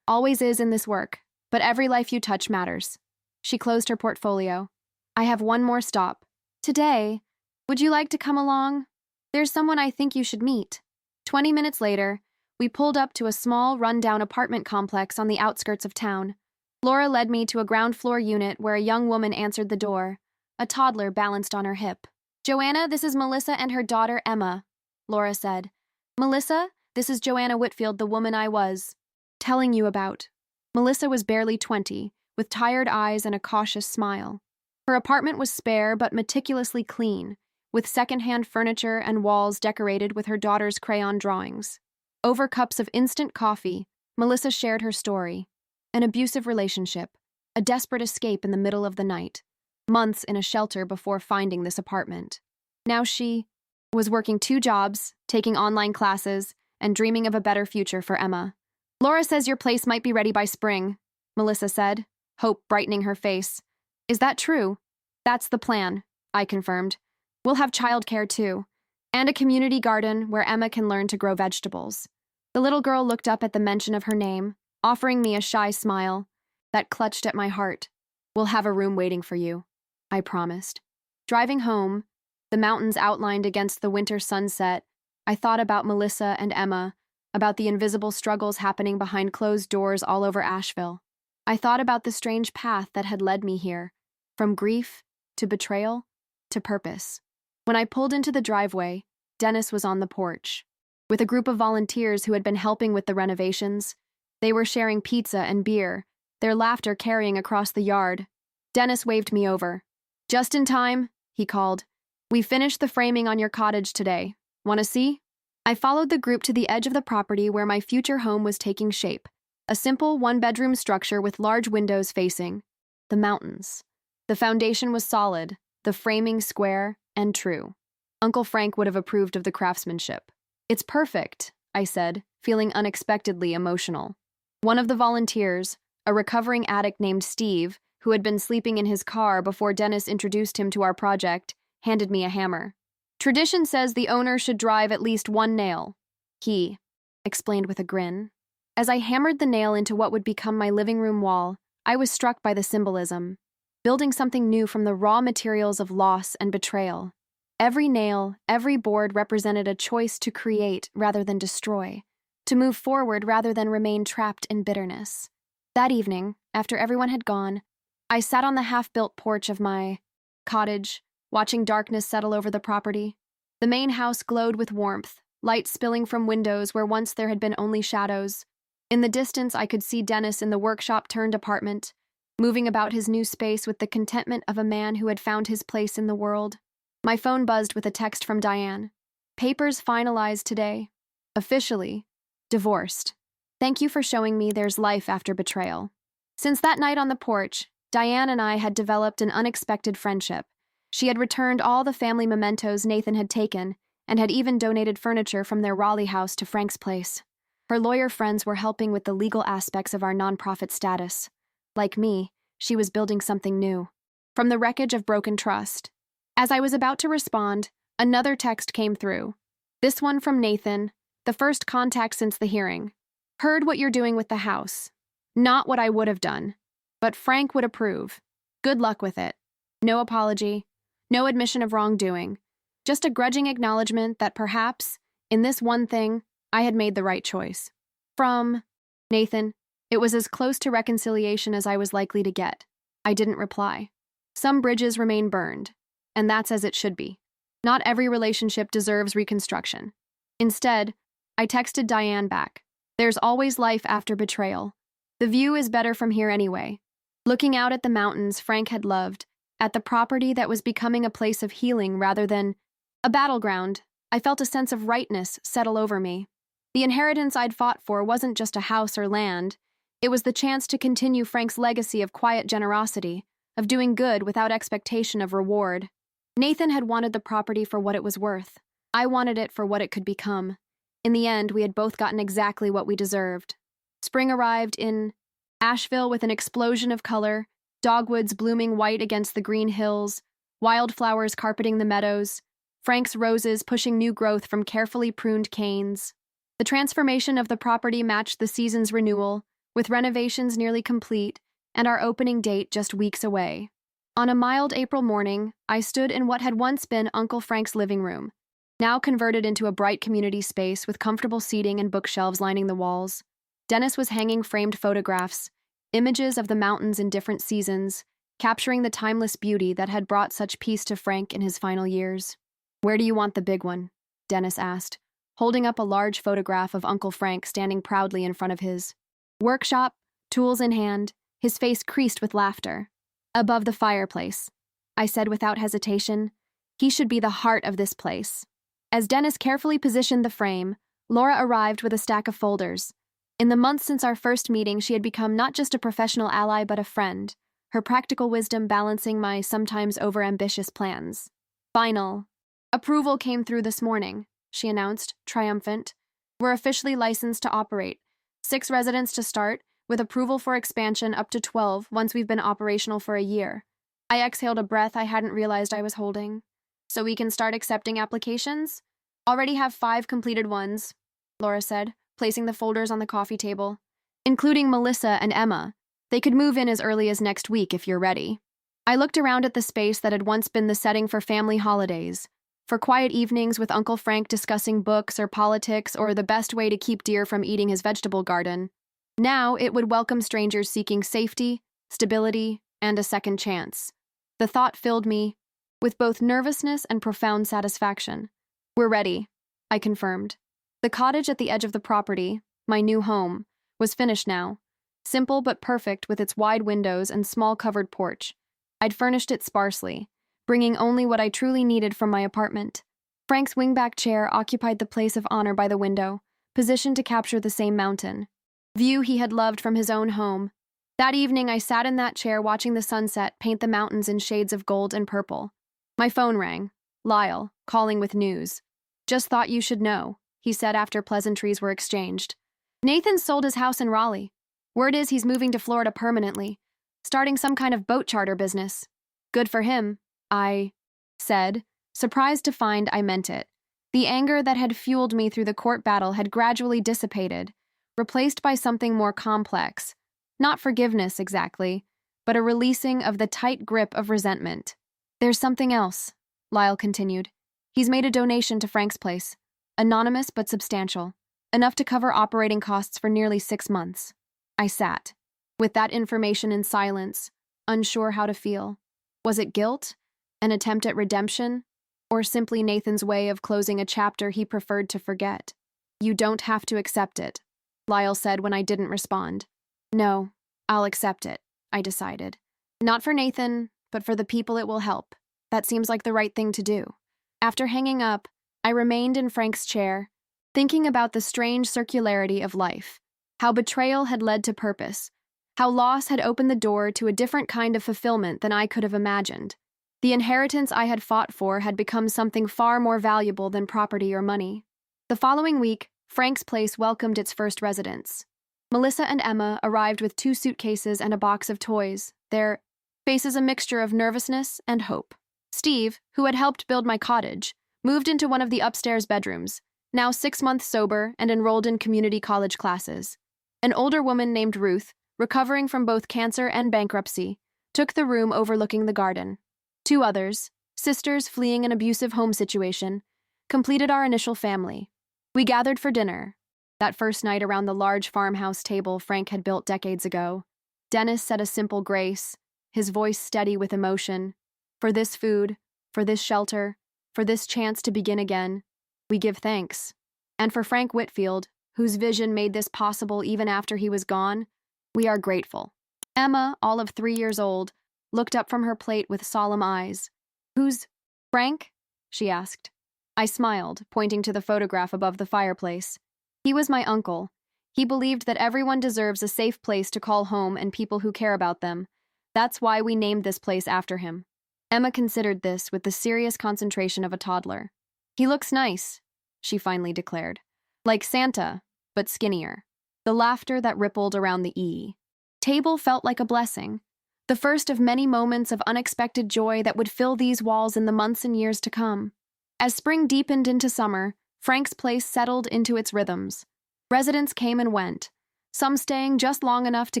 Always is in this work, but every life you touch matters. She closed her portfolio. I have one more stop. Today, would you like to come along? There's someone I think you should meet. 20 minutes later, we pulled up to a small, run-down apartment complex on the outskirts of town. Laura led me to a ground-floor unit where a young woman answered the door, a toddler balanced on her hip. Joanna, this is Melissa and her daughter, Emma, Laura said. Melissa, this is Joanna Whitfield, the woman I was telling you about. Melissa was barely 20, with tired eyes and a cautious smile. Her apartment was spare but meticulously clean, with second-hand furniture and walls decorated with her daughter's crayon drawings. Over cups of instant coffee, Melissa shared her story. An abusive relationship, a desperate escape in the middle of the night, months in a shelter before finding this apartment. Now she was working 2 jobs, taking online classes, and dreaming of a better future for Emma. Laura says your place might be ready by spring, Melissa said, hope brightening her face. Is that true? That's the plan, I confirmed. We'll have childcare too, and a community garden where Emma can learn to grow vegetables. The little girl looked up at the mention of her name, offering me a shy smile that clutched at my heart. We'll have a room waiting for you, I promised. Driving home, the mountains outlined against the winter sunset, I thought about Melissa and Emma, about the invisible struggles happening behind closed doors all over Asheville. I thought about the strange path that had led me here, from grief to betrayal to purpose. When I pulled into the driveway, Dennis was on the porch. With a group of volunteers who had been helping with the renovations, they were sharing pizza and beer, their laughter carrying across the yard. Dennis waved me over. Just in time, he called. We finished the framing on your cottage today. Want to see? I followed the group to the edge of the property where my future home was taking shape, a simple 1-bedroom structure with large windows facing the mountains. The foundation was solid, the framing square and true. Uncle Frank would have approved of the craftsmanship. It's perfect, I said, feeling unexpectedly emotional. One of the volunteers, a recovering addict named Steve, who had been sleeping in his car before Dennis introduced him to our project, handed me a hammer. Tradition says the owner should drive at least 1 nail. He explained with a grin. As I hammered the nail into what would become my living room wall, I was struck by the symbolism. Building something new from the raw materials of loss and betrayal. Every nail, every board represented a choice to create rather than destroy, to move forward rather than remain trapped in bitterness. That evening, after everyone had gone, I sat on the half-built porch of my cottage, watching darkness settle over the property. The main house glowed with warmth, light spilling from windows where once there had been only shadows. In the distance, I could see Dennis in the workshop-turned-apartment, moving about his new space with the contentment of a man who had found his place in the world. My phone buzzed with a text from Diane. Papers finalized today. Officially. Divorced. Thank you for showing me there's life after betrayal. Since that night on the porch, Diane and I had developed an unexpected friendship. She had returned all the family mementos Nathan had taken and had even donated furniture from their Raleigh house to Frank's place. Her lawyer friends were helping with the legal aspects of our nonprofit status. Like me, she was building something new. From the wreckage of broken trust. As I was about to respond, another text came through. This one from Nathan, the first contact since the hearing. Heard what you're doing with the house. Not what I would have done. But Frank would approve. Good luck with it. No apology. No admission of wrongdoing. Just a grudging acknowledgement that perhaps, in this one thing, I had made the right choice. From Nathan, it was as close to reconciliation as I was likely to get. I didn't reply. Some bridges remain burned, and that's as it should be. Not every relationship deserves reconstruction. Instead, I texted Diane back. There's always life after betrayal. The view is better from here anyway. Looking out at the mountains Frank had loved, at the property that was becoming a place of healing rather than a battleground, I felt a sense of rightness settle over me. The inheritance I'd fought for wasn't just a house or land. It was the chance to continue Frank's legacy of quiet generosity, of doing good without expectation of reward. Nathan had wanted the property for what it was worth. I wanted it for what it could become. In the end, we had both gotten exactly what we deserved. Spring arrived in Asheville with an explosion of color, dogwoods blooming white against the green hills, wildflowers carpeting the meadows, Frank's roses pushing new growth from carefully pruned canes. The transformation of the property matched the season's renewal, with renovations nearly complete and our opening date just weeks away. On a mild April morning, I stood in what had once been Uncle Frank's living room, now converted into a bright community space with comfortable seating and bookshelves lining the walls. Dennis was hanging framed photographs, images of the mountains in different seasons, capturing the timeless beauty that had brought such peace to Frank in his final years. "Where do you want the big one?" Dennis asked, holding up a large photograph of Uncle Frank standing proudly in front of his workshop, tools in hand, his face creased with laughter. "Above the fireplace," I said without hesitation. "He should be the heart of this place." As Dennis carefully positioned the frame, Laura arrived with a stack of folders. In the months since our first meeting, she had become not just a professional ally but a friend, her practical wisdom balancing my sometimes overambitious plans. "Final approval came through this morning," she announced, triumphant. "We're officially licensed to operate. 6 residents to start, with approval for expansion up to 12 once we've been operational for a year." I exhaled a breath I hadn't realized I was holding. "So we can start accepting applications?" "Already have 5 completed ones," Laura said, placing the folders on the coffee table. "Including Melissa and Emma. They could move in as early as next week if you're ready." I looked around at the space that had once been the setting for family holidays, for quiet evenings with Uncle Frank discussing books or politics or the best way to keep deer from eating his vegetable garden. Now it would welcome strangers seeking safety, stability, and a second chance. The thought filled me with both nervousness and profound satisfaction. "We're ready," I confirmed. The cottage at the edge of the property, my new home, was finished now, simple but perfect with its wide windows and small covered porch. I'd furnished it sparsely, bringing only what I truly needed from my apartment. Frank's wingback chair occupied the place of honor by the window, positioned to capture the same mountain view he had loved from his own home. That evening I sat in that chair watching the sunset paint the mountains in shades of gold and purple. My phone rang. Lyle, calling with news. "Just thought you should know," he said after pleasantries were exchanged. "Nathan sold his house in Raleigh. Word is he's moving to Florida permanently, starting some kind of boat charter business." "Good for him," I said, surprised to find I meant it. The anger that had fueled me through the court battle had gradually dissipated, replaced by something more complex. Not forgiveness, exactly, but a releasing of the tight grip of resentment. "There's something else," Lyle continued. "He's made a donation to Frank's place. Anonymous but substantial. Enough to cover operating costs for nearly 6 months." I sat, with that information in silence, unsure how to feel. Was it guilt? An attempt at redemption? Or simply Nathan's way of closing a chapter he preferred to forget? "You don't have to accept it," Lyle said when I didn't respond. "No, I'll accept it," I decided. "Not for Nathan, but for the people it will help. That seems like the right thing to do." After hanging up, I remained in Frank's chair, thinking about the strange circularity of life, how betrayal had led to purpose, how loss had opened the door to a different kind of fulfillment than I could have imagined. The inheritance I had fought for had become something far more valuable than property or money. The following week, Frank's place welcomed its first residents. Melissa and Emma arrived with 2 suitcases and a box of toys, their faces a mixture of nervousness and hope. Steve, who had helped build my cottage, moved into one of the upstairs bedrooms, now 6 months sober and enrolled in community college classes. An older woman named Ruth, recovering from both cancer and bankruptcy, took the room overlooking the garden. Two others, sisters fleeing an abusive home situation, completed our initial family. We gathered for dinner, that first night around the large farmhouse table Frank had built decades ago. Dennis said a simple grace, his voice steady with emotion. For this food, for this shelter, for this chance to begin again, we give thanks. And for Frank Whitfield, whose vision made this possible even after he was gone, we are grateful. Emma, all of 3 years old, looked up from her plate with solemn eyes. Who's Frank? She asked. I smiled, pointing to the photograph above the fireplace. He was my uncle. He believed that everyone deserves a safe place to call home and people who care about them. That's why we named this place after him. Emma considered this with the serious concentration of a toddler. He looks nice, she finally declared. Like Santa, but skinnier. The laughter that rippled around the E. Table felt like a blessing, the first of many moments of unexpected joy that would fill these walls in the months and years to come. As spring deepened into summer, Frank's place settled into its rhythms. Residents came and went, some staying just long enough to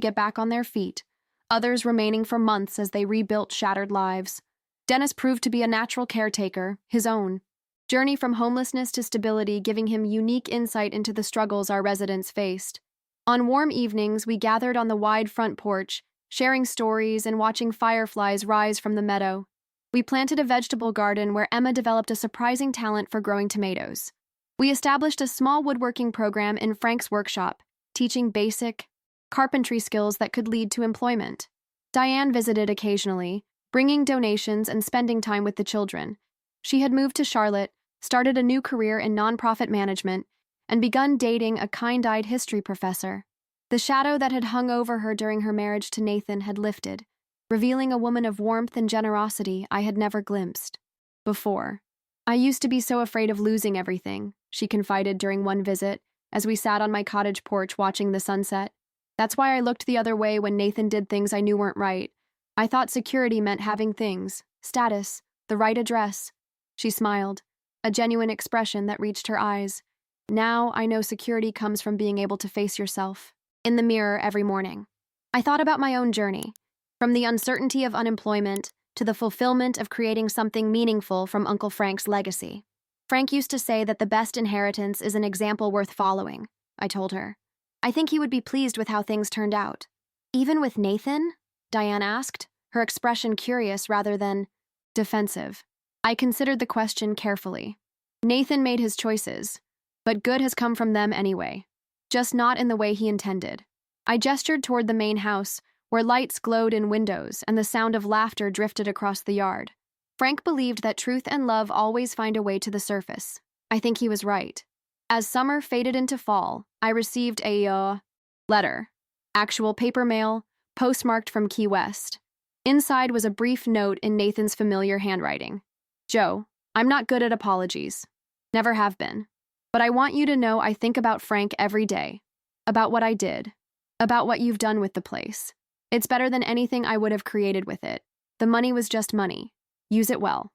get back on their feet, others remaining for months as they rebuilt shattered lives. Dennis proved to be a natural caretaker, his own journey from homelessness to stability, giving him unique insight into the struggles our residents faced. On warm evenings, we gathered on the wide front porch, sharing stories and watching fireflies rise from the meadow. We planted a vegetable garden where Emma developed a surprising talent for growing tomatoes. We established a small woodworking program in Frank's workshop, teaching basic carpentry skills that could lead to employment. Diane visited occasionally, bringing donations and spending time with the children. She had moved to Charlotte, started a new career in nonprofit management, and begun dating a kind-eyed history professor. The shadow that had hung over her during her marriage to Nathan had lifted, revealing a woman of warmth and generosity I had never glimpsed before. I used to be so afraid of losing everything, she confided during one visit, as we sat on my cottage porch watching the sunset. That's why I looked the other way when Nathan did things I knew weren't right. I thought security meant having things, status, the right address. She smiled, a genuine expression that reached her eyes. Now I know security comes from being able to face yourself in the mirror every morning. I thought about my own journey, from the uncertainty of unemployment to the fulfillment of creating something meaningful from Uncle Frank's legacy. Frank used to say that the best inheritance is an example worth following, I told her. I think he would be pleased with how things turned out. Even with Nathan? Diane asked, her expression curious rather than defensive. I considered the question carefully. Nathan made his choices, but good has come from them anyway, just not in the way he intended. I gestured toward the main house, where lights glowed in windows and the sound of laughter drifted across the yard. Frank believed that truth and love always find a way to the surface. I think he was right. As summer faded into fall, I received a letter. Actual paper mail, postmarked from Key West. Inside was a brief note in Nathan's familiar handwriting. Joe, I'm not good at apologies. Never have been. But I want you to know I think about Frank every day. About what I did. About what you've done with the place. It's better than anything I would have created with it. The money was just money. Use it well.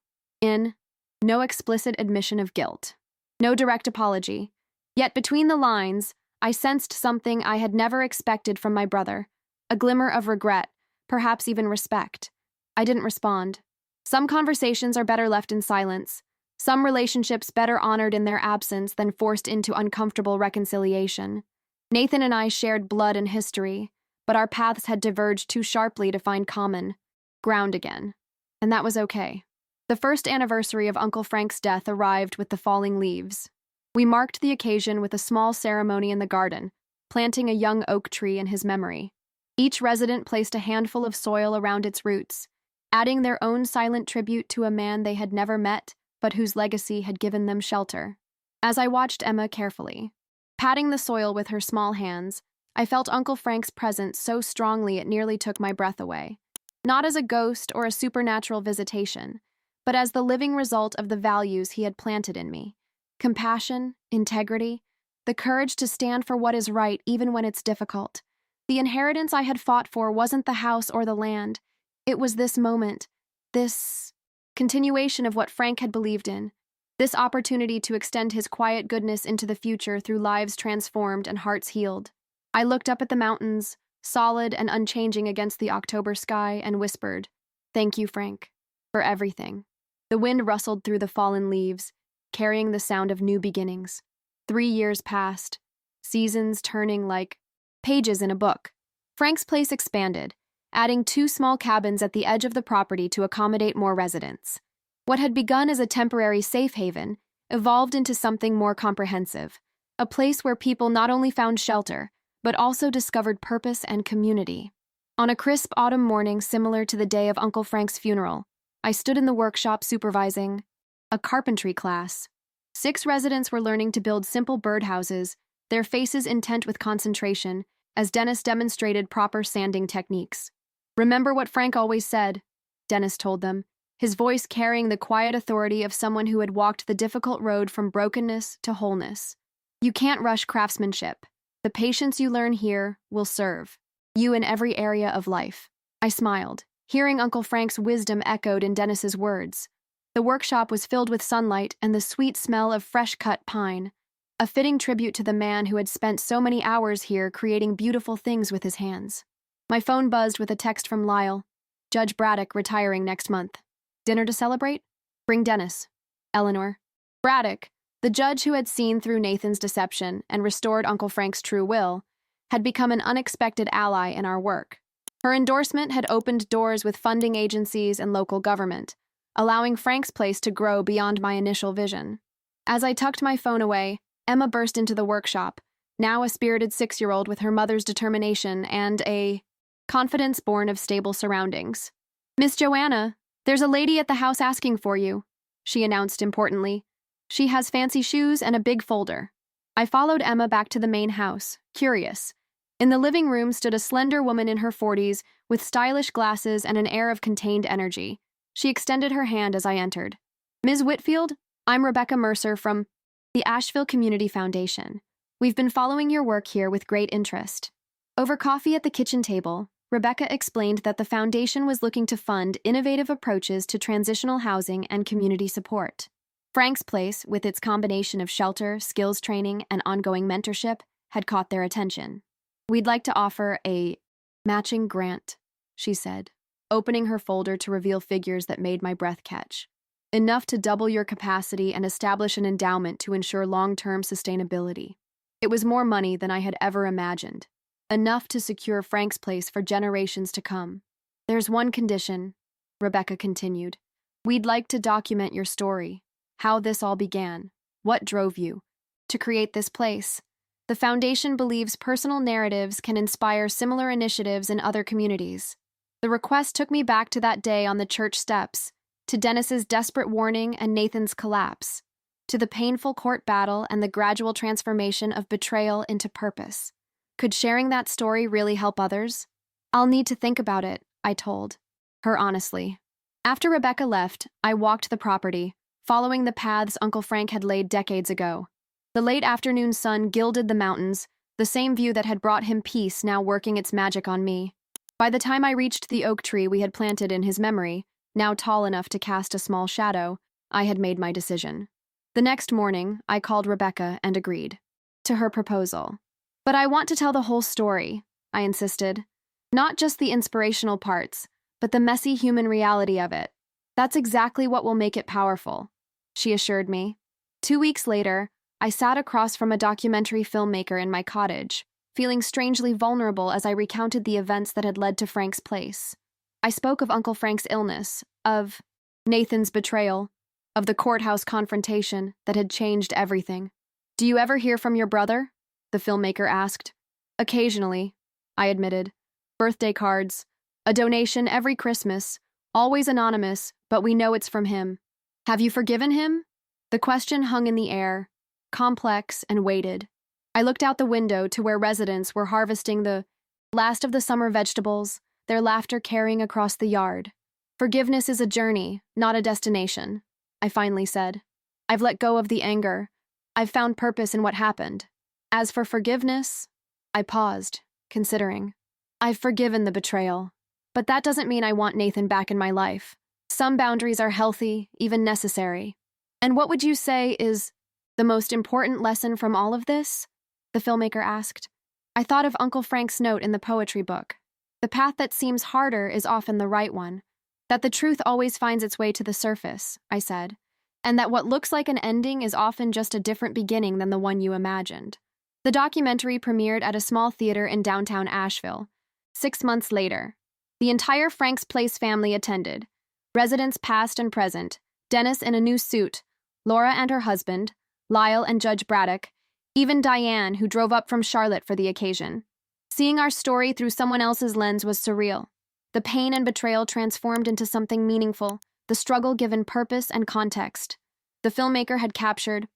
No explicit admission of guilt. No direct apology. Yet between the lines, I sensed something I had never expected from my brother. A glimmer of regret, perhaps even respect. I didn't respond. Some conversations are better left in silence. Some relationships better honored in their absence than forced into uncomfortable reconciliation. Nathan and I shared blood and history, but our paths had diverged too sharply to find common ground again. And that was okay. The first anniversary of Uncle Frank's death arrived with the falling leaves. We marked the occasion with a small ceremony in the garden, planting a young oak tree in his memory. Each resident placed a handful of soil around its roots, adding their own silent tribute to a man they had never met, but whose legacy had given them shelter. As I watched Emma carefully, patting the soil with her small hands, I felt Uncle Frank's presence so strongly it nearly took my breath away. Not as a ghost or a supernatural visitation, but as the living result of the values he had planted in me. Compassion, integrity, the courage to stand for what is right even when it's difficult. The inheritance I had fought for wasn't the house or the land. It was this moment, this continuation of what Frank had believed in, this opportunity to extend his quiet goodness into the future through lives transformed and hearts healed. I looked up at the mountains, solid and unchanging against the October sky, and whispered, "Thank you, Frank, for everything." The wind rustled through the fallen leaves, carrying the sound of new beginnings. 3 years passed, seasons turning like pages in a book. Frank's place expanded, adding 2 small cabins at the edge of the property to accommodate more residents. What had begun as a temporary safe haven evolved into something more comprehensive, a place where people not only found shelter, but also discovered purpose and community. On a crisp autumn morning similar to the day of Uncle Frank's funeral, I stood in the workshop supervising a carpentry class. 6 residents were learning to build simple birdhouses, their faces intent with concentration, as Dennis demonstrated proper sanding techniques. "Remember what Frank always said," Dennis told them, his voice carrying the quiet authority of someone who had walked the difficult road from brokenness to wholeness. "You can't rush craftsmanship. The patience you learn here will serve you in every area of life." I smiled, hearing Uncle Frank's wisdom echoed in Dennis's words. The workshop was filled with sunlight and the sweet smell of fresh-cut pine, a fitting tribute to the man who had spent so many hours here creating beautiful things with his hands. My phone buzzed with a text from Lyle. "Judge Braddock retiring next month. Dinner to celebrate? Bring Dennis. Eleanor." Braddock, the judge who had seen through Nathan's deception and restored Uncle Frank's true will, had become an unexpected ally in our work. Her endorsement had opened doors with funding agencies and local government, allowing Frank's place to grow beyond my initial vision. As I tucked my phone away, Emma burst into the workshop, now a spirited 6-year-old with her mother's determination and a confidence born of stable surroundings. "Miss Joanna, there's a lady at the house asking for you," she announced importantly. "She has fancy shoes and a big folder." I followed Emma back to the main house, curious. In the living room stood a slender woman in her 40s with stylish glasses and an air of contained energy. She extended her hand as I entered. "Ms. Whitfield, I'm Rebecca Mercer from the Asheville Community Foundation. We've been following your work here with great interest." Over coffee at the kitchen table, Rebecca explained that the foundation was looking to fund innovative approaches to transitional housing and community support. Frank's place, with its combination of shelter, skills training, and ongoing mentorship, had caught their attention. "We'd like to offer a matching grant," she said, opening her folder to reveal figures that made my breath catch. "Enough to double your capacity and establish an endowment to ensure long-term sustainability." It was more money than I had ever imagined. Enough to secure Frank's place for generations to come. "There's one condition," Rebecca continued. "We'd like to document your story, how this all began, what drove you to create this place. The foundation believes personal narratives can inspire similar initiatives in other communities." The request took me back to that day on the church steps, to Dennis's desperate warning and Nathan's collapse, to the painful court battle and the gradual transformation of betrayal into purpose. Could sharing that story really help others? "I'll need to think about it," I told her honestly. After Rebecca left, I walked the property, following the paths Uncle Frank had laid decades ago. The late afternoon sun gilded the mountains, the same view that had brought him peace now working its magic on me. By the time I reached the oak tree we had planted in his memory, now tall enough to cast a small shadow, I had made my decision. The next morning, I called Rebecca and agreed to her proposal. "But I want to tell the whole story," I insisted. "Not just the inspirational parts, but the messy human reality of it. That's exactly what will make it powerful," she assured me. 2 weeks later, I sat across from a documentary filmmaker in my cottage, feeling strangely vulnerable as I recounted the events that had led to Frank's place. I spoke of Uncle Frank's illness, of Nathan's betrayal, of the courthouse confrontation that had changed everything. "Do you ever hear from your brother?" the filmmaker asked. "Occasionally," I admitted. "Birthday cards, a donation every Christmas, always anonymous, but we know it's from him." "Have you forgiven him?" The question hung in the air, complex and weighted. I looked out the window to where residents were harvesting the last of the summer vegetables, their laughter carrying across the yard. "Forgiveness is a journey, not a destination," I finally said. "I've let go of the anger. I've found purpose in what happened. As for forgiveness," I paused, considering. "I've forgiven the betrayal. But that doesn't mean I want Nathan back in my life. Some boundaries are healthy, even necessary." "And what would you say is the most important lesson from all of this?" the filmmaker asked. I thought of Uncle Frank's note in the poetry book. The path that seems harder is often the right one. That the truth always finds its way to the surface, I said. And that what looks like an ending is often just a different beginning than the one you imagined. The documentary premiered at a small theater in downtown Asheville. 6 months later, the entire Frank's Place family attended. Residents past and present, Dennis in a new suit, Laura and her husband, Lyle and Judge Braddock, even Diane, who drove up from Charlotte for the occasion. Seeing our story through someone else's lens was surreal. The pain and betrayal transformed into something meaningful, the struggle given purpose and context. The filmmaker had captured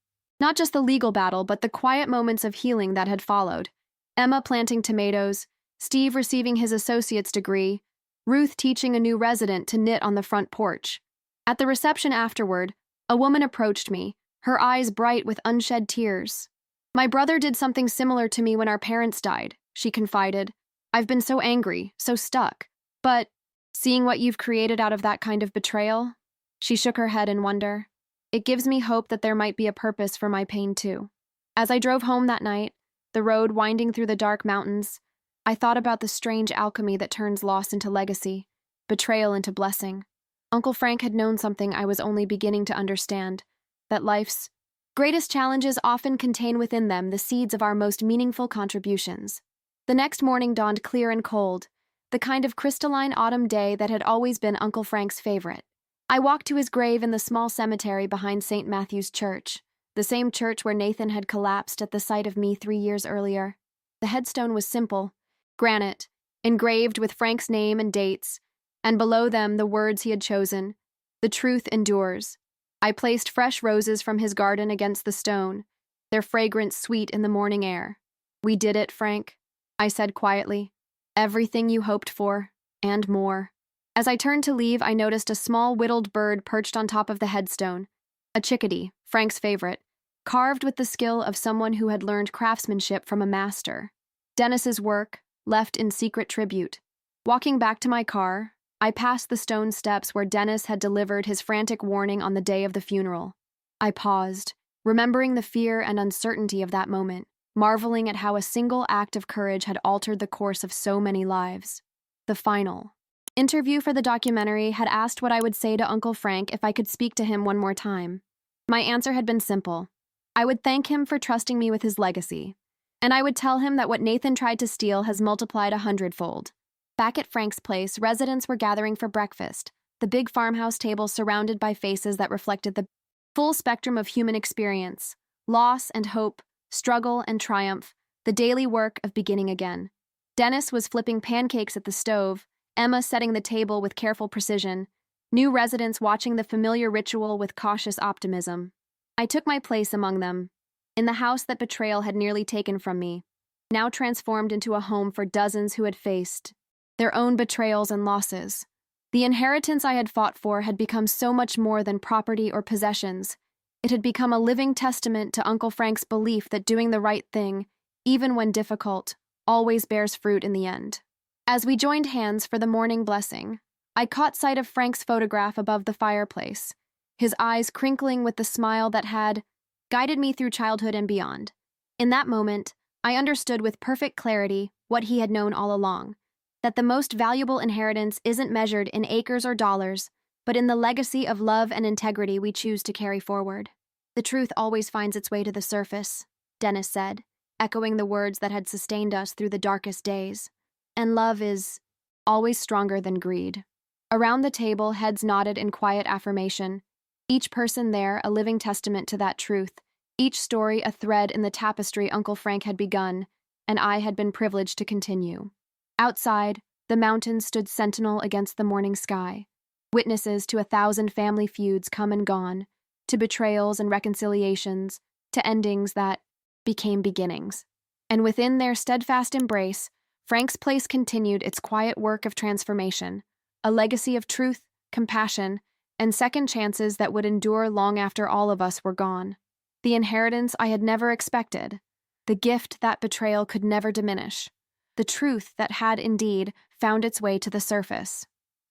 not just the legal battle, but the quiet moments of healing that had followed. Emma planting tomatoes, Steve receiving his associate's degree, Ruth teaching a new resident to knit on the front porch. At the reception afterward, a woman approached me, her eyes bright with unshed tears. "My brother did something similar to me when our parents died," she confided. "I've been so angry, so stuck. But seeing what you've created out of that kind of betrayal," she shook her head in wonder, "it gives me hope that there might be a purpose for my pain too." As I drove home that night, the road winding through the dark mountains, I thought about the strange alchemy that turns loss into legacy, betrayal into blessing. Uncle Frank had known something I was only beginning to understand, that life's greatest challenges often contain within them the seeds of our most meaningful contributions. The next morning dawned clear and cold, the kind of crystalline autumn day that had always been Uncle Frank's favorite. I walked to his grave in the small cemetery behind St. Matthew's Church, the same church where Nathan had collapsed at the sight of me 3 years earlier. The headstone was simple, granite, engraved with Frank's name and dates, and below them the words he had chosen, "The truth endures." I placed fresh roses from his garden against the stone, their fragrance sweet in the morning air. "We did it, Frank," I said quietly. "Everything you hoped for, and more." As I turned to leave, I noticed a small whittled bird perched on top of the headstone, a chickadee, Frank's favorite, carved with the skill of someone who had learned craftsmanship from a master. Dennis's work, left in secret tribute. Walking back to my car, I passed the stone steps where Dennis had delivered his frantic warning on the day of the funeral. I paused, remembering the fear and uncertainty of that moment, marveling at how a single act of courage had altered the course of so many lives. The final interview for the documentary had asked what I would say to Uncle Frank if I could speak to him one more time. My answer had been simple. I would thank him for trusting me with his legacy, and I would tell him that what Nathan tried to steal has multiplied 100-fold. Back at Frank's Place, residents were gathering for breakfast, the big farmhouse table surrounded by faces that reflected the full spectrum of human experience, loss and hope, struggle and triumph, the daily work of beginning again. Dennis was flipping pancakes at the stove, Emma setting the table with careful precision, new residents watching the familiar ritual with cautious optimism. I took my place among them, in the house that betrayal had nearly taken from me, now transformed into a home for dozens who had faced their own betrayals and losses. The inheritance I had fought for had become so much more than property or possessions. It had become a living testament to Uncle Frank's belief that doing the right thing, even when difficult, always bears fruit in the end. As we joined hands for the morning blessing, I caught sight of Frank's photograph above the fireplace, his eyes crinkling with the smile that had guided me through childhood and beyond. In that moment, I understood with perfect clarity what he had known all along, that the most valuable inheritance isn't measured in acres or dollars, but in the legacy of love and integrity we choose to carry forward. "The truth always finds its way to the surface," Dennis said, echoing the words that had sustained us through the darkest days. "And love is always stronger than greed." Around the table, heads nodded in quiet affirmation, each person there a living testament to that truth, each story a thread in the tapestry Uncle Frank had begun, and I had been privileged to continue. Outside, the mountains stood sentinel against the morning sky, witnesses to 1,000 family feuds come and gone, to betrayals and reconciliations, to endings that became beginnings. And within their steadfast embrace, Frank's Place continued its quiet work of transformation, a legacy of truth, compassion, and second chances that would endure long after all of us were gone. The inheritance I had never expected, the gift that betrayal could never diminish, the truth that had indeed found its way to the surface.